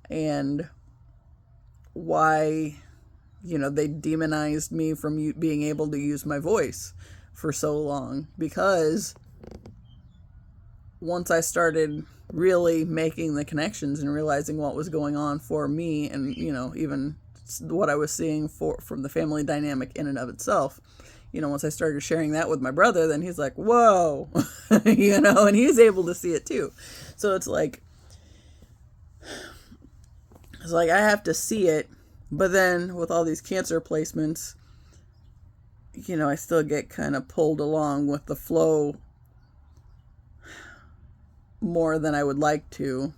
A: and why, they demonized me from being able to use my voice for so long. Because once I started really making the connections and realizing what was going on for me, and, even what I was seeing from the family dynamic in and of itself, once I started sharing that with my brother, then he's like, whoa, and he's able to see it too. So it's like I have to see it, but then with all these cancer placements, I still get kind of pulled along with the flow more than I would like to.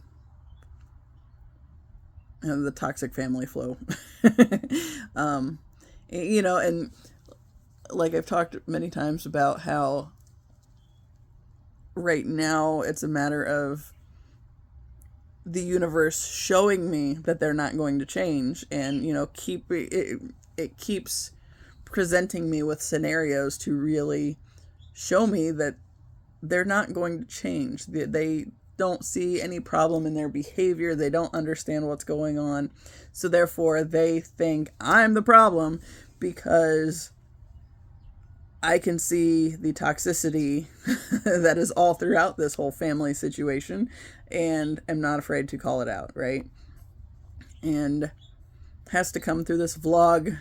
A: And the toxic family flow. And like I've talked many times about how right now it's a matter of the universe showing me that they're not going to change, and it keeps presenting me with scenarios to really show me that they're not going to change. They don't see any problem in their behavior. They don't understand what's going on. So therefore they think I'm the problem, because I can see the toxicity that is all throughout this whole family situation, and am not afraid to call it out, right? And has to come through this vlog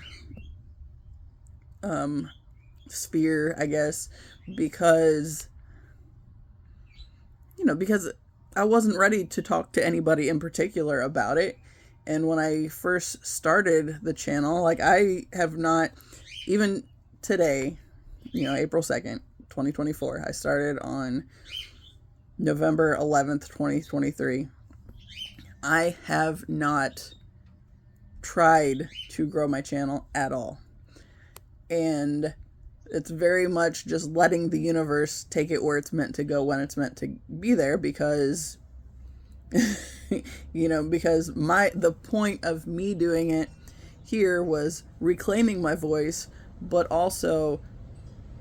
A: sphere, I guess, because I wasn't ready to talk to anybody in particular about it. And when I first started the channel, like, I have not, even today, April 2nd, 2024, I started on November 11th, 2023. I have not tried to grow my channel at all. And it's very much just letting the universe take it where it's meant to go when it's meant to be there, because because the point of me doing it here was reclaiming my voice, but also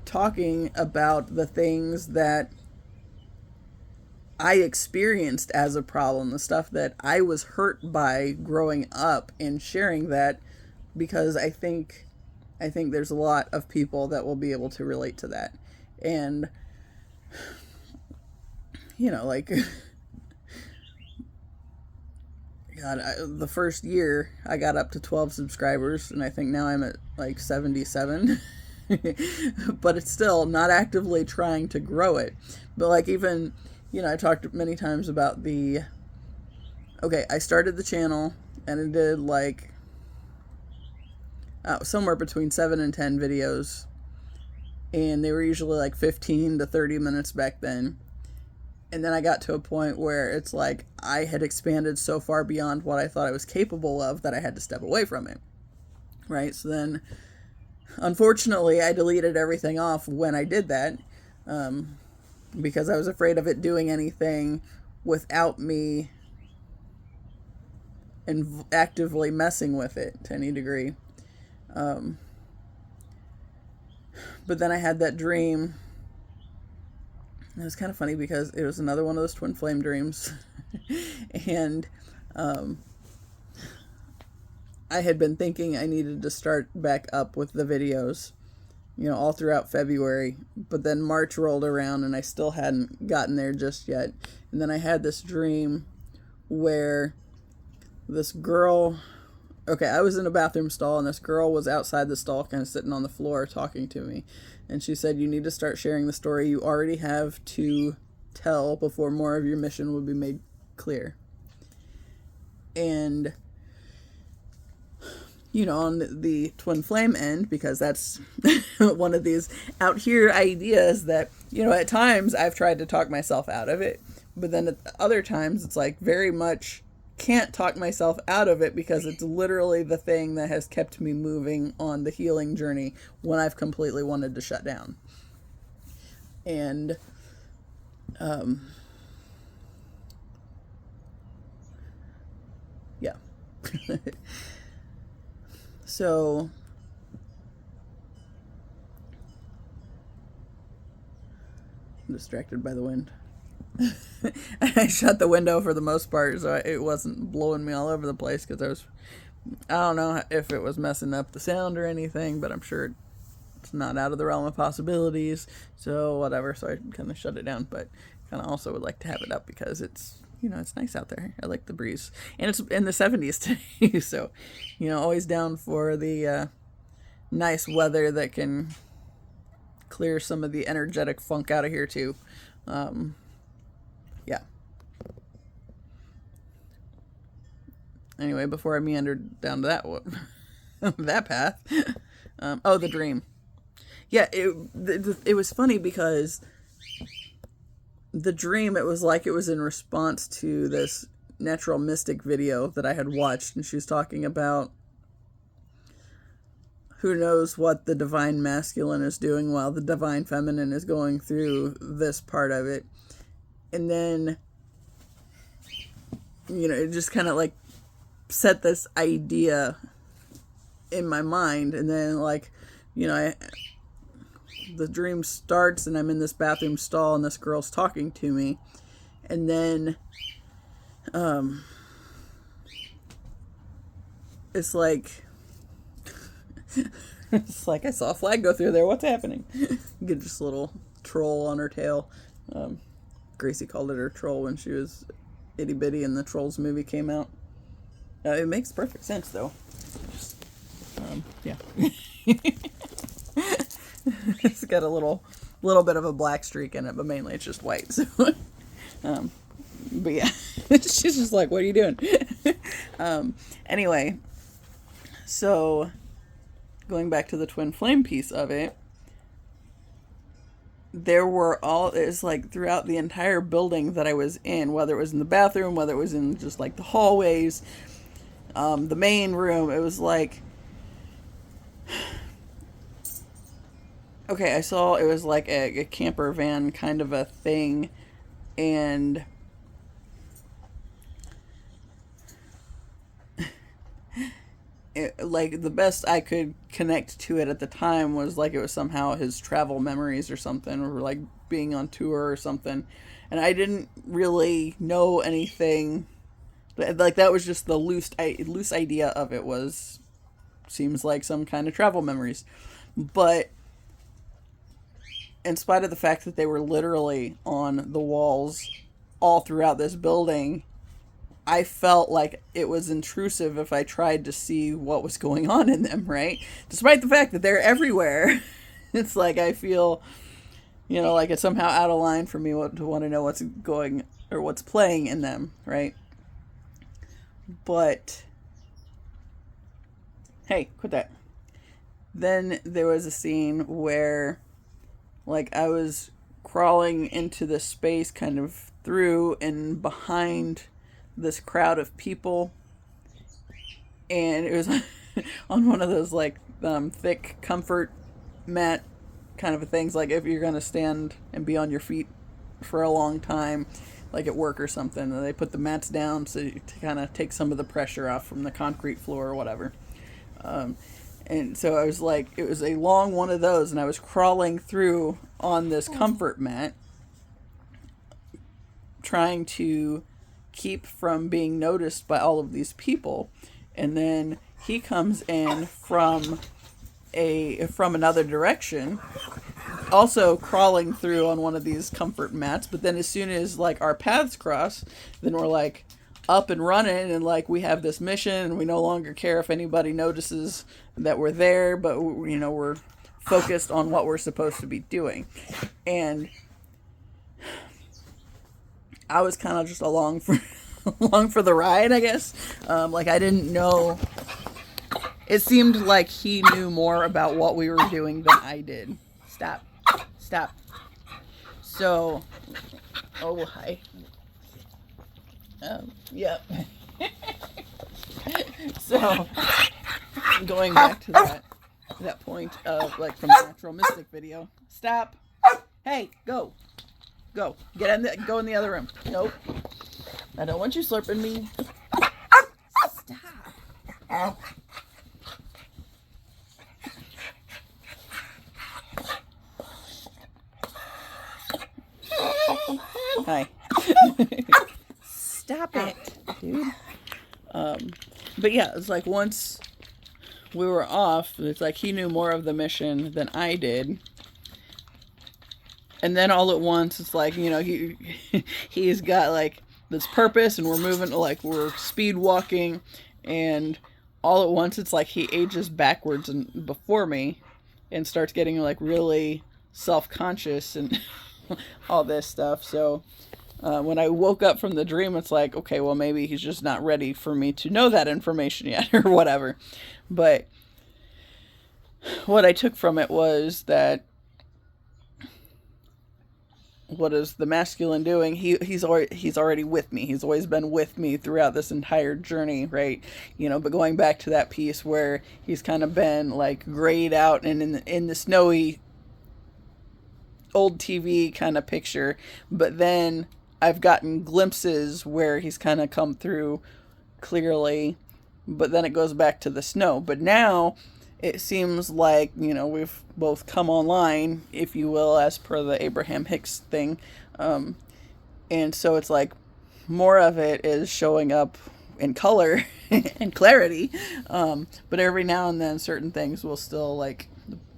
A: talking about the things that I experienced as a problem, the stuff that I was hurt by growing up, and sharing that, because I think there's a lot of people that will be able to relate to that. And God, the first year I got up to 12 subscribers, and I think now I'm at like 77. But it's still not actively trying to grow it. But like, even, I talked many times about I started the channel and it did like somewhere between 7 and 10 videos, and they were usually like 15 to 30 minutes back then. And then I got to a point where it's like I had expanded so far beyond what I thought I was capable of that I had to step away from it, right? So then, unfortunately, I deleted everything off when I did that, because I was afraid of it doing anything without me and actively messing with it to any degree. But then I had that dream it was kind of funny because it was another one of those twin flame dreams. And I had been thinking I needed to start back up with the videos, all throughout February. But then March rolled around and I still hadn't gotten there just yet. And then I had this dream where this girl... Okay, I was in a bathroom stall, and this girl was outside the stall kind of sitting on the floor talking to me. And she said, you need to start sharing the story you already have to tell before more of your mission will be made clear. And, on the twin flame end, because that's one of these out here ideas that, at times I've tried to talk myself out of it. But then at other times it's like very much... can't talk myself out of it because it's literally the thing that has kept me moving on the healing journey when I've completely wanted to shut down. And yeah. So I'm distracted by the wind. I shut the window for the most part, so it wasn't blowing me all over the place, because I don't know if it was messing up the sound or anything, but I'm sure it's not out of the realm of possibilities, so whatever. So I kind of shut it down, but kind of also would like to have it up because it's, it's nice out there. I like the breeze, and it's in the 70s today, so, always down for the nice weather that can clear some of the energetic funk out of here too. Yeah. Anyway, before I meandered down to that path, the dream. Yeah, it was funny because the dream, it was like it was in response to this natural mystic video that I had watched, and she was talking about who knows what the divine masculine is doing while the divine feminine is going through this part of it. And then, it just kind of like set this idea in my mind. And then the dream starts and I'm in this bathroom stall and this girl's talking to me. And then, it's like I saw a flag go through there. What's happening? Get this little troll on her tail. Gracie called it her troll when she was itty bitty and the Trolls movie came out. It makes perfect sense though. Yeah. It's got a little bit of a black streak in it, but mainly it's just white. So, but yeah, she's just like, "What are you doing?" Anyway, so going back to the twin flame piece of it. There were it's like throughout the entire building that I was in, whether it was in the bathroom, whether it was in just like the hallways, the main room, it was like, okay, I saw it was like a camper van kind of a thing, and like the best I could connect to it at the time was like it was somehow his travel memories or something, or like being on tour or something, and I didn't really know anything. Like that was just the loose idea of it. Seems like some kind of travel memories, but in spite of the fact that they were literally on the walls all throughout this building, I felt like it was intrusive if I tried to see what was going on in them, right? Despite the fact that they're everywhere. It's like I feel, like it's somehow out of line for me to want to know what's going or what's playing in them, right? But, hey, quit that. Then there was a scene where, like, I was crawling into the space kind of through and behind this crowd of people, and it was on one of those like thick comfort mat kind of things, like if you're gonna stand and be on your feet for a long time, like at work or something, and they put the mats down to kind of take some of the pressure off from the concrete floor or whatever. And so I was like, it was a long one of those, and I was crawling through on this comfort mat, trying to keep from being noticed by all of these people. And then he comes in from another direction, also crawling through on one of these comfort mats. But then as soon as like our paths cross, then we're like up and running, and like we have this mission, and we no longer care if anybody notices that we're there, but you know, we're focused on what we're supposed to be doing. And I was kind of just along for the ride, I guess. Like I didn't know. It seemed like he knew more about what we were doing than I did. Stop. So, oh hi. Yep. So, going back to that point of like from the Natural Mystic video. Stop. Hey, go. Go in the other room. Nope. I don't want you slurping me. Stop. Hi. Stop it, dude. But yeah, it's like once we were off, it's like he knew more of the mission than I did. And then all at once, it's like, you know, he's got like this purpose, and we're moving, like we're speed walking, and all at once it's like he ages backwards and before me, and starts getting like really self-conscious and all this stuff. So when I woke up from the dream, it's like, okay, well maybe he's just not ready for me to know that information yet, or whatever. But what I took from it was that, what is the masculine doing? He's already with me. He's always been with me throughout this entire journey, right? You know, but going back to that piece where he's kind of been like grayed out and in the snowy old TV kind of picture, but then I've gotten glimpses where he's kind of come through clearly, but then it goes back to the snow. But now it seems like, you know, we've both come online, if you will, as per the Abraham Hicks thing. And so it's like more of it is showing up in color and clarity. But every now and then certain things will still, like,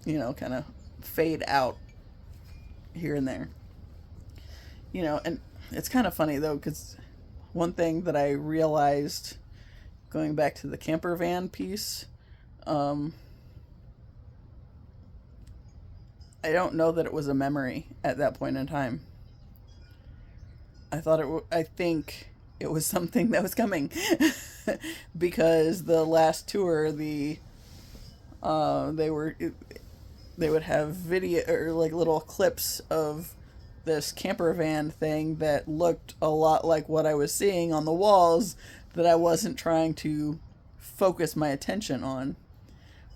A: you know, kind of fade out here and there. You know, and it's kind of funny though, because one thing that I realized going back to the camper van piece, I don't know that it was a memory at that point in time. I think it was something that was coming because the last tour, they would have video or like little clips of this camper van thing that looked a lot like what I was seeing on the walls that I wasn't trying to focus my attention on.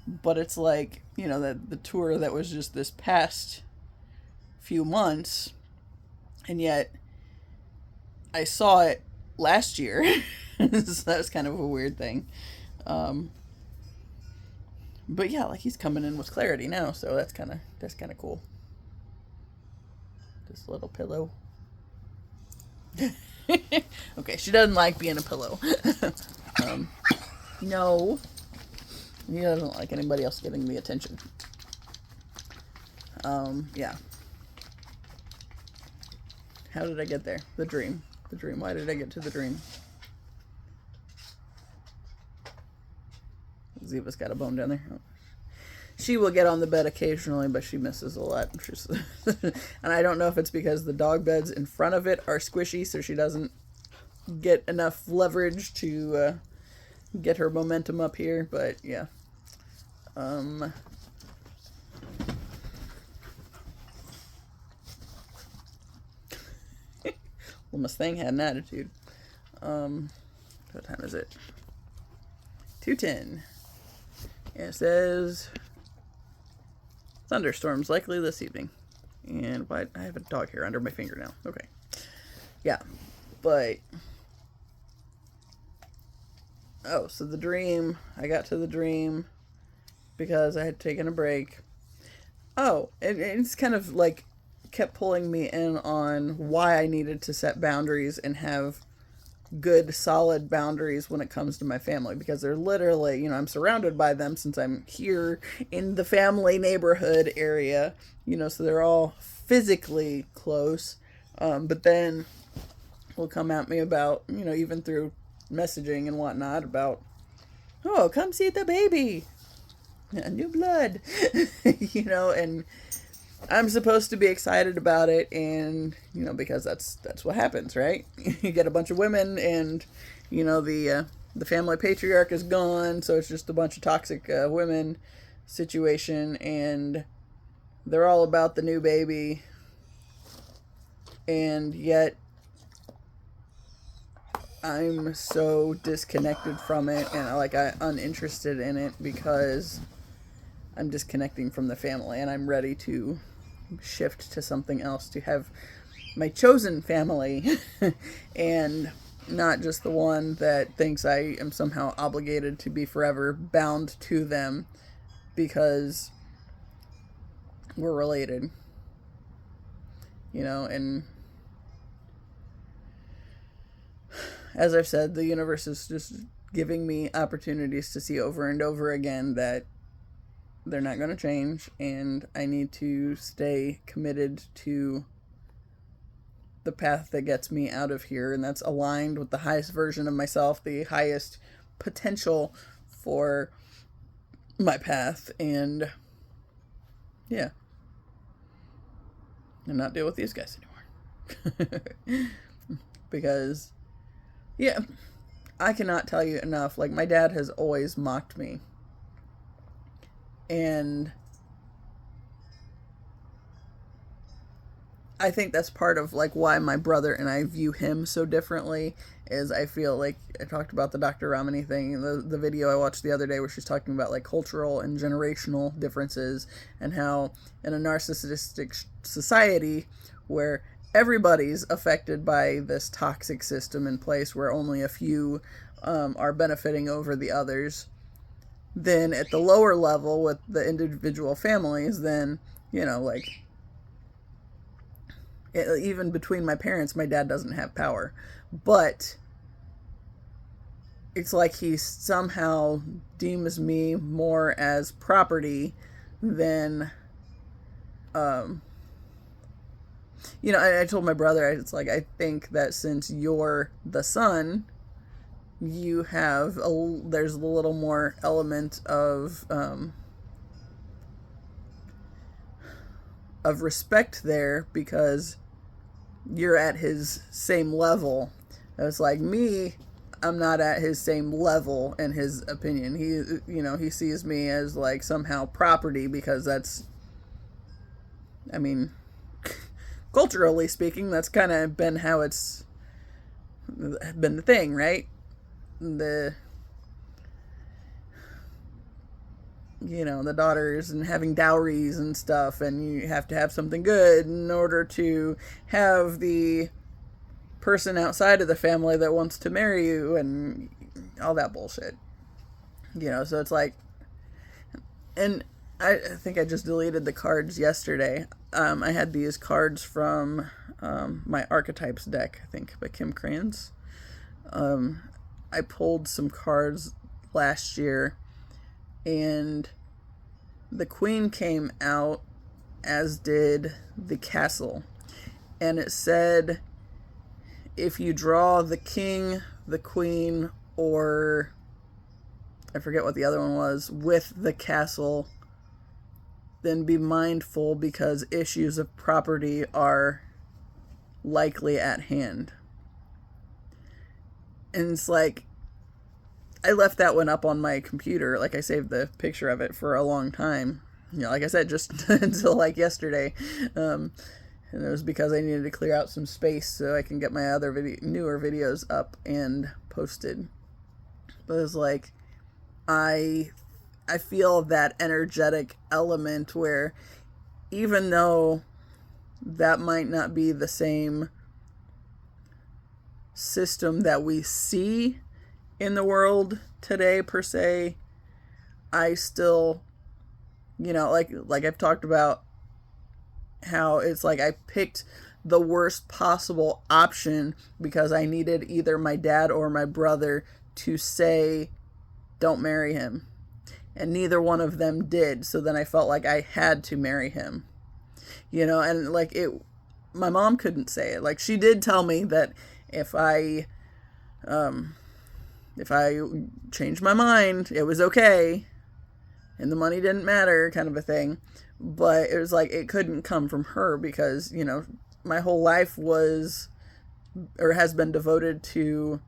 A: But it's like, you know, that the tour that was just this past few months, and yet I saw it last year. So that was kind of a weird thing. But yeah, like he's coming in with clarity now, so that's kind of cool. This little pillow. Okay, she doesn't like being a pillow. No. He doesn't like anybody else getting the attention. Yeah. How did I get there? The dream. Why did I get to the dream? Ziva's got a bone down there. Oh. She will get on the bed occasionally, but she misses a lot. And I don't know if it's because the dog beds in front of it are squishy, so she doesn't get enough leverage to get her momentum up here, but yeah. Well, Mustang had an attitude. What time is it? 2:10. It says thunderstorms likely this evening. And why I have a dog hair under my finger now. Okay. Yeah. But so the dream, I got to the dream because I had taken a break. Oh, it's kind of like kept pulling me in on why I needed to set boundaries and have good, solid boundaries when it comes to my family, because they're literally, I'm surrounded by them since I'm here in the family neighborhood area, so they're all physically close. But then will come at me about, even through messaging and whatnot, about, oh, come see the baby, new blood, and I'm supposed to be excited about it, and because that's what happens, right? You get a bunch of women, and the family patriarch is gone, so it's just a bunch of toxic women situation, and they're all about the new baby, and yet I'm so disconnected from it, and I'm uninterested in it because I'm disconnecting from the family, and I'm ready to shift to something else, to have my chosen family and not just the one that thinks I am somehow obligated to be forever bound to them because we're related, and as I've said, the universe is just giving me opportunities to see over and over again that they're not going to change, and I need to stay committed to the path that gets me out of here, and that's aligned with the highest version of myself, the highest potential for my path, and yeah, and not deal with these guys anymore. Because, yeah, I cannot tell you enough, my dad has always mocked me. And I think that's part of why my brother and I view him so differently, is I feel like I talked about the Dr. Ramani thing, the video I watched the other day where she's talking about cultural and generational differences, and how in a narcissistic society where everybody's affected by this toxic system in place where only a few are benefiting over the others, then at the lower level with the individual families, then, even between my parents, my dad doesn't have power. But it's like he somehow deems me more as property than, I told my brother, it's I think that since you're the son, you have there's a little more element of respect there, because you're at his same level. It's me, I'm not at his same level in his opinion. He sees me as somehow property, because that's, culturally speaking, that's kind of been how it's been the thing, right? The daughters and having dowries and stuff, and you have to have something good in order to have the person outside of the family that wants to marry you, and all that bullshit. So it's and I think I just deleted the cards yesterday. I had these cards from my Archetypes deck, I think, by Kim Krans. I pulled some cards last year, and the Queen came out, as did the Castle. And it said, if you draw the King, the Queen, or I forget what the other one was, with the Castle, then be mindful, because issues of property are likely at hand. And it's I left that one up on my computer. I saved the picture of it for a long time. Like I said, just until yesterday. And it was because I needed to clear out some space so I can get my other newer videos up and posted. But it was I feel that energetic element where, even though that might not be the same system that we see in the world today per se, I still, like I've talked about how it's like I picked the worst possible option because I needed either my dad or my brother to say, don't marry him. And neither one of them did. So then I felt like I had to marry him. And like my mom couldn't say it. Like, she did tell me that if I changed my mind, it was okay and the money didn't matter, kind of a thing. But it was like, it couldn't come from her because, my whole life was, or has been, devoted to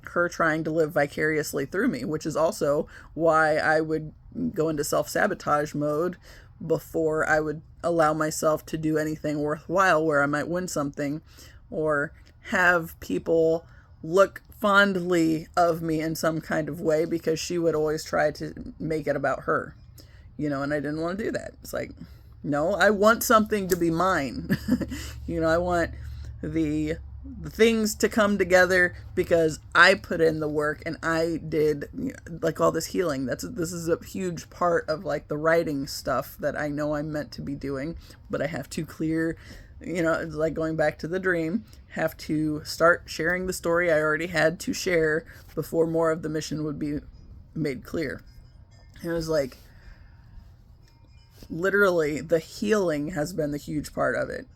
A: her trying to live vicariously through me, which is also why I would go into self-sabotage mode before I would allow myself to do anything worthwhile where I might win something or have people look fondly of me in some kind of way, because she would always try to make it about her, and I didn't want to do that. It's like, no, I want something to be mine. I want the things to come together because I put in the work and I did like all this healing. This is a huge part of like the writing stuff that I know I'm meant to be doing, but I have to clear, it's like going back to the dream, have to start sharing the story I already had to share before more of the mission would be made clear. And it was like, literally the healing has been the huge part of it,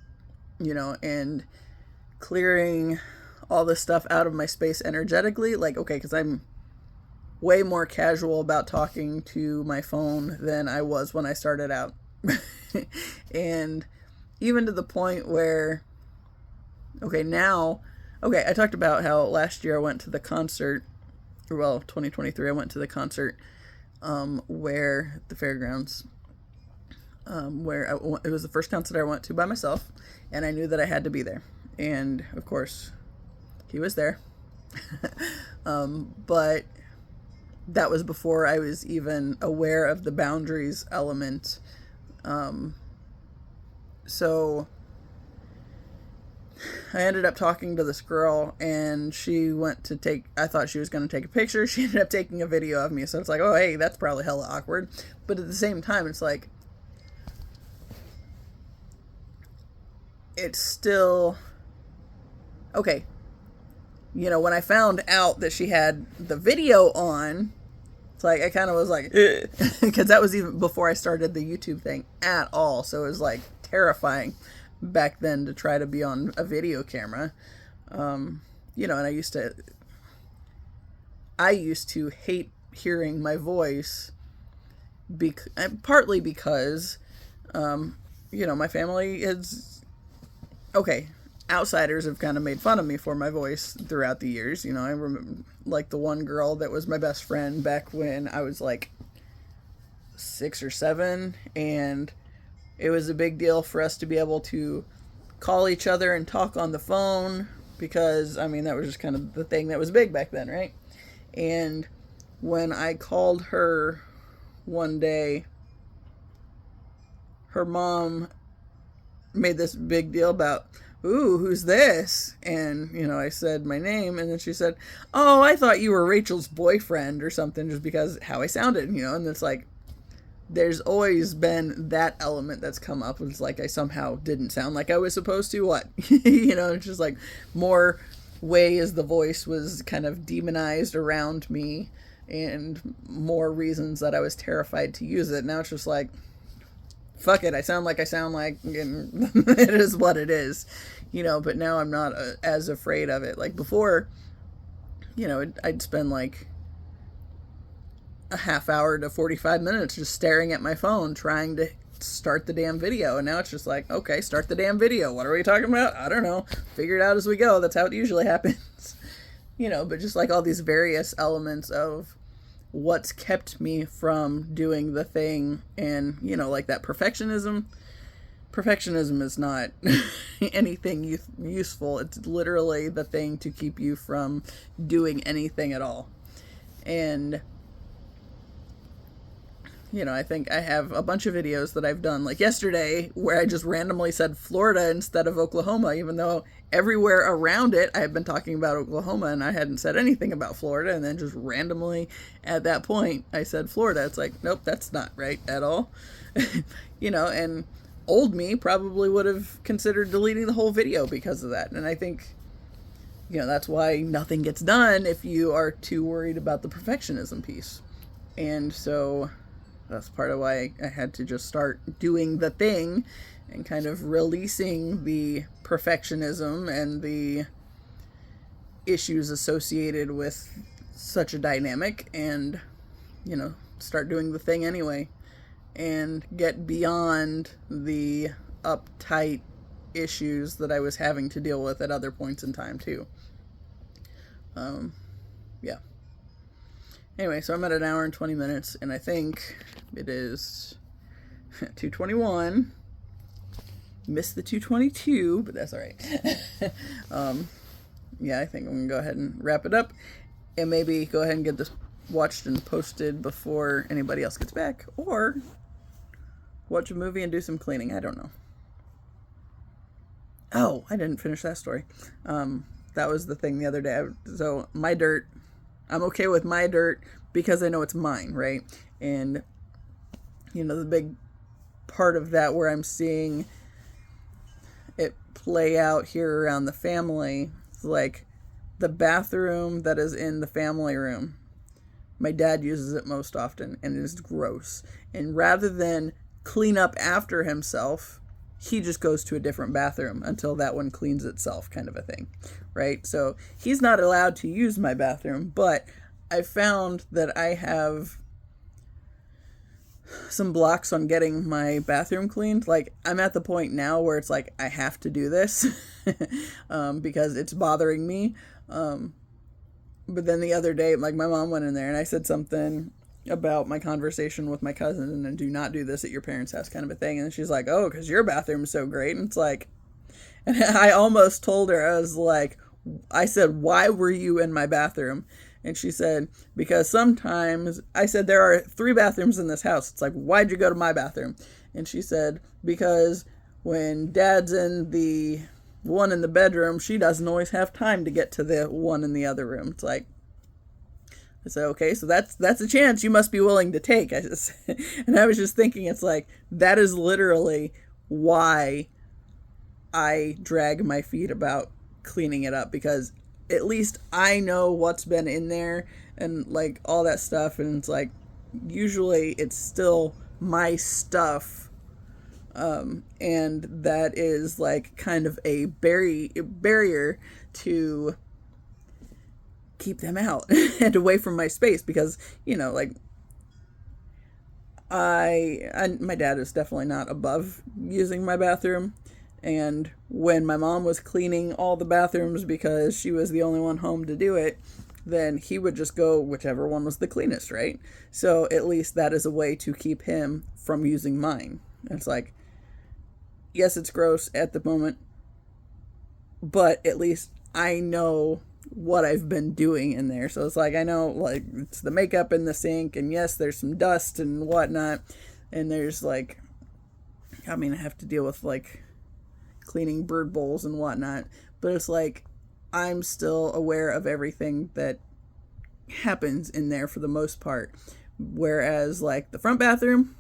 A: and clearing all this stuff out of my space energetically. Like, okay, because I'm way more casual about talking to my phone than I was when I started out. And even to the point where, I talked about how last year I went to the concert, 2023, I went to the concert where the fairgrounds, where it was the first concert I went to by myself, and I knew that I had to be there. And of course, he was there. But that was before I was even aware of the boundaries element. So I ended up talking to this girl, and she I thought she was going to take a picture. She ended up taking a video of me. So it's like, oh, hey, that's probably hella awkward. But at the same time, it's like, it's still okay. When I found out that she had the video on, it's like, I kind of was like, because that was even before I started the YouTube thing at all. So it was like terrifying back then to try to be on a video camera. And I used to hate hearing my voice, partly because, my family is, outsiders have kind of made fun of me for my voice throughout the years. I remember like the one girl that was my best friend back when I was like 6 or 7, and it was a big deal for us to be able to call each other and talk on the phone, because that was just kind of the thing that was big back then, right? And when I called her one day, her mom made this big deal about, ooh, who's this? And, I said my name, and then she said, oh, I thought you were Rachel's boyfriend or something, just because how I sounded, and it's like, there's always been that element that's come up. It's like I somehow didn't sound like I was supposed to, what? It's just like more ways the voice was kind of demonized around me, and more reasons that I was terrified to use it. Now it's just like, fuck it, I sound like, and it is what it is, but now I'm not as afraid of it. Like before, I'd spend like a half hour to 45 minutes just staring at my phone trying to start the damn video, and now it's just like, okay, start the damn video. What are we talking about? I don't know. Figure it out as we go. That's how it usually happens. But just like all these various elements of what's kept me from doing the thing, and like that perfectionism is not anything useful. It's literally the thing to keep you from doing anything at all. And I think I have a bunch of videos that I've done, like yesterday, where I just randomly said Florida instead of Oklahoma, even though everywhere around it I had been talking about Oklahoma and I hadn't said anything about Florida. And then just randomly at that point I said Florida. It's like, nope, that's not right at all. And old me probably would have considered deleting the whole video because of that. And I think, that's why nothing gets done if you are too worried about the perfectionism piece. And so that's part of why I had to just start doing the thing and kind of releasing the perfectionism and the issues associated with such a dynamic, and start doing the thing anyway and get beyond the uptight issues that I was having to deal with at other points in time too. Yeah. Anyway, so I'm at 1 hour and 20 minutes, and I think it is 2:21. Missed the 2:22, but that's all right. Yeah, I think I'm gonna go ahead and wrap it up, and maybe go ahead and get this watched and posted before anybody else gets back, or watch a movie and do some cleaning. I don't know. Oh, I didn't finish that story. That was the thing the other day. So my dirt, I'm okay with my dirt because I know it's mine, right? And the big part of that where I'm seeing it play out here around the family, like the bathroom that is in the family room, my dad uses it most often, and it is gross. And rather than clean up after himself, he just goes to a different bathroom until that one cleans itself, kind of a thing, right? So he's not allowed to use my bathroom, but I found that I have some blocks on getting my bathroom cleaned. Like, I'm at the point now where it's like, I have to do this because it's bothering me. But then the other day, like, my mom went in there and I said something about my conversation with my cousin and do not do this at your parents' house, kind of a thing. And she's like, oh, because your bathroom is so great. And it's like, and I almost told her, I said, why were you in my bathroom? And she said, because sometimes, I said, there are 3 bathrooms in this house. It's like, why'd you go to my bathroom? And she said, because when Dad's in the one in the bedroom, she doesn't always have time to get to the one in the other room. It's like, I said, okay, so that's a chance you must be willing to take. And I was just thinking, it's like, that is literally why I drag my feet about cleaning it up, because at least I know what's been in there and like all that stuff. And it's like, usually it's still my stuff. And that is like kind of a barrier to keep them out and away from my space, because like my dad is definitely not above using my bathroom, and when my mom was cleaning all the bathrooms because she was the only one home to do it, then he would just go whichever one was the cleanest, right? So at least that is a way to keep him from using mine. It's like, yes, it's gross at the moment, but at least I know what I've been doing in there. So it's like, I know, like, it's the makeup in the sink, and yes, there's some dust and whatnot, and there's like, I have to deal with like cleaning bird bowls and whatnot, but it's like, I'm still aware of everything that happens in there for the most part. Whereas like the front bathroom,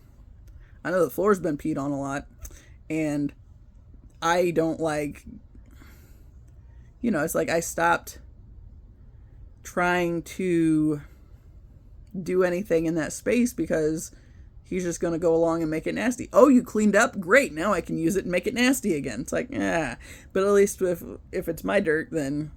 A: I know the floor's been peed on a lot, and I don't like, it's like I stopped trying to do anything in that space because he's just going to go along and make it nasty. Oh, you cleaned up? Great. Now I can use it and make it nasty again. It's like, yeah. But at least if it's my dirt, then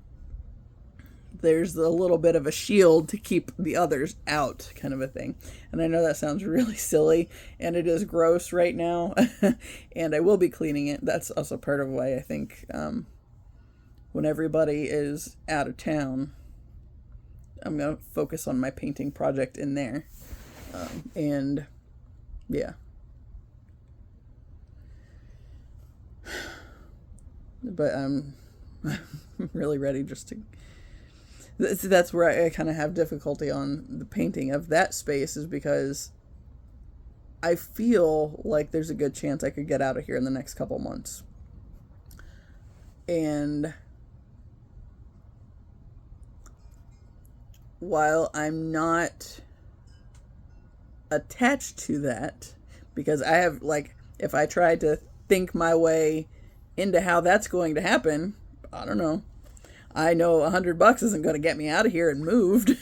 A: there's a little bit of a shield to keep the others out, kind of a thing. And I know that sounds really silly, and it is gross right now, and I will be cleaning it. That's also part of why I think when everybody is out of town, I'm going to focus on my painting project in there. And yeah. But I'm really ready just to... That's where I kind of have difficulty on the painting of that space, is because I feel like there's a good chance I could get out of here in the next couple months. And while I'm not attached to that, because I have, like, if I tried to think my way into how that's going to happen. I don't know. I know $100 isn't going to get me out of here and moved.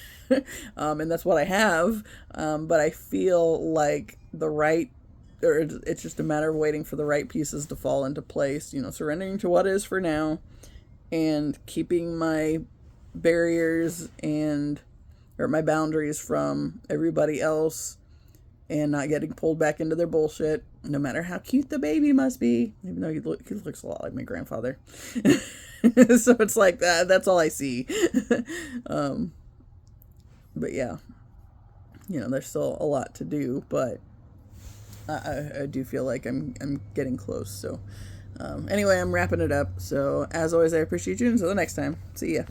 A: And that's what I have. But I feel like it's just a matter of waiting for the right pieces to fall into place, surrendering to what is for now and keeping my barriers or my boundaries from everybody else and not getting pulled back into their bullshit, no matter how cute the baby must be, even though he looks a lot like my grandfather. So it's like that's all I see. But yeah, there's still a lot to do, but I do feel like I'm getting close. So anyway, I'm wrapping it up. So as always, I appreciate you. Until the next time, see ya.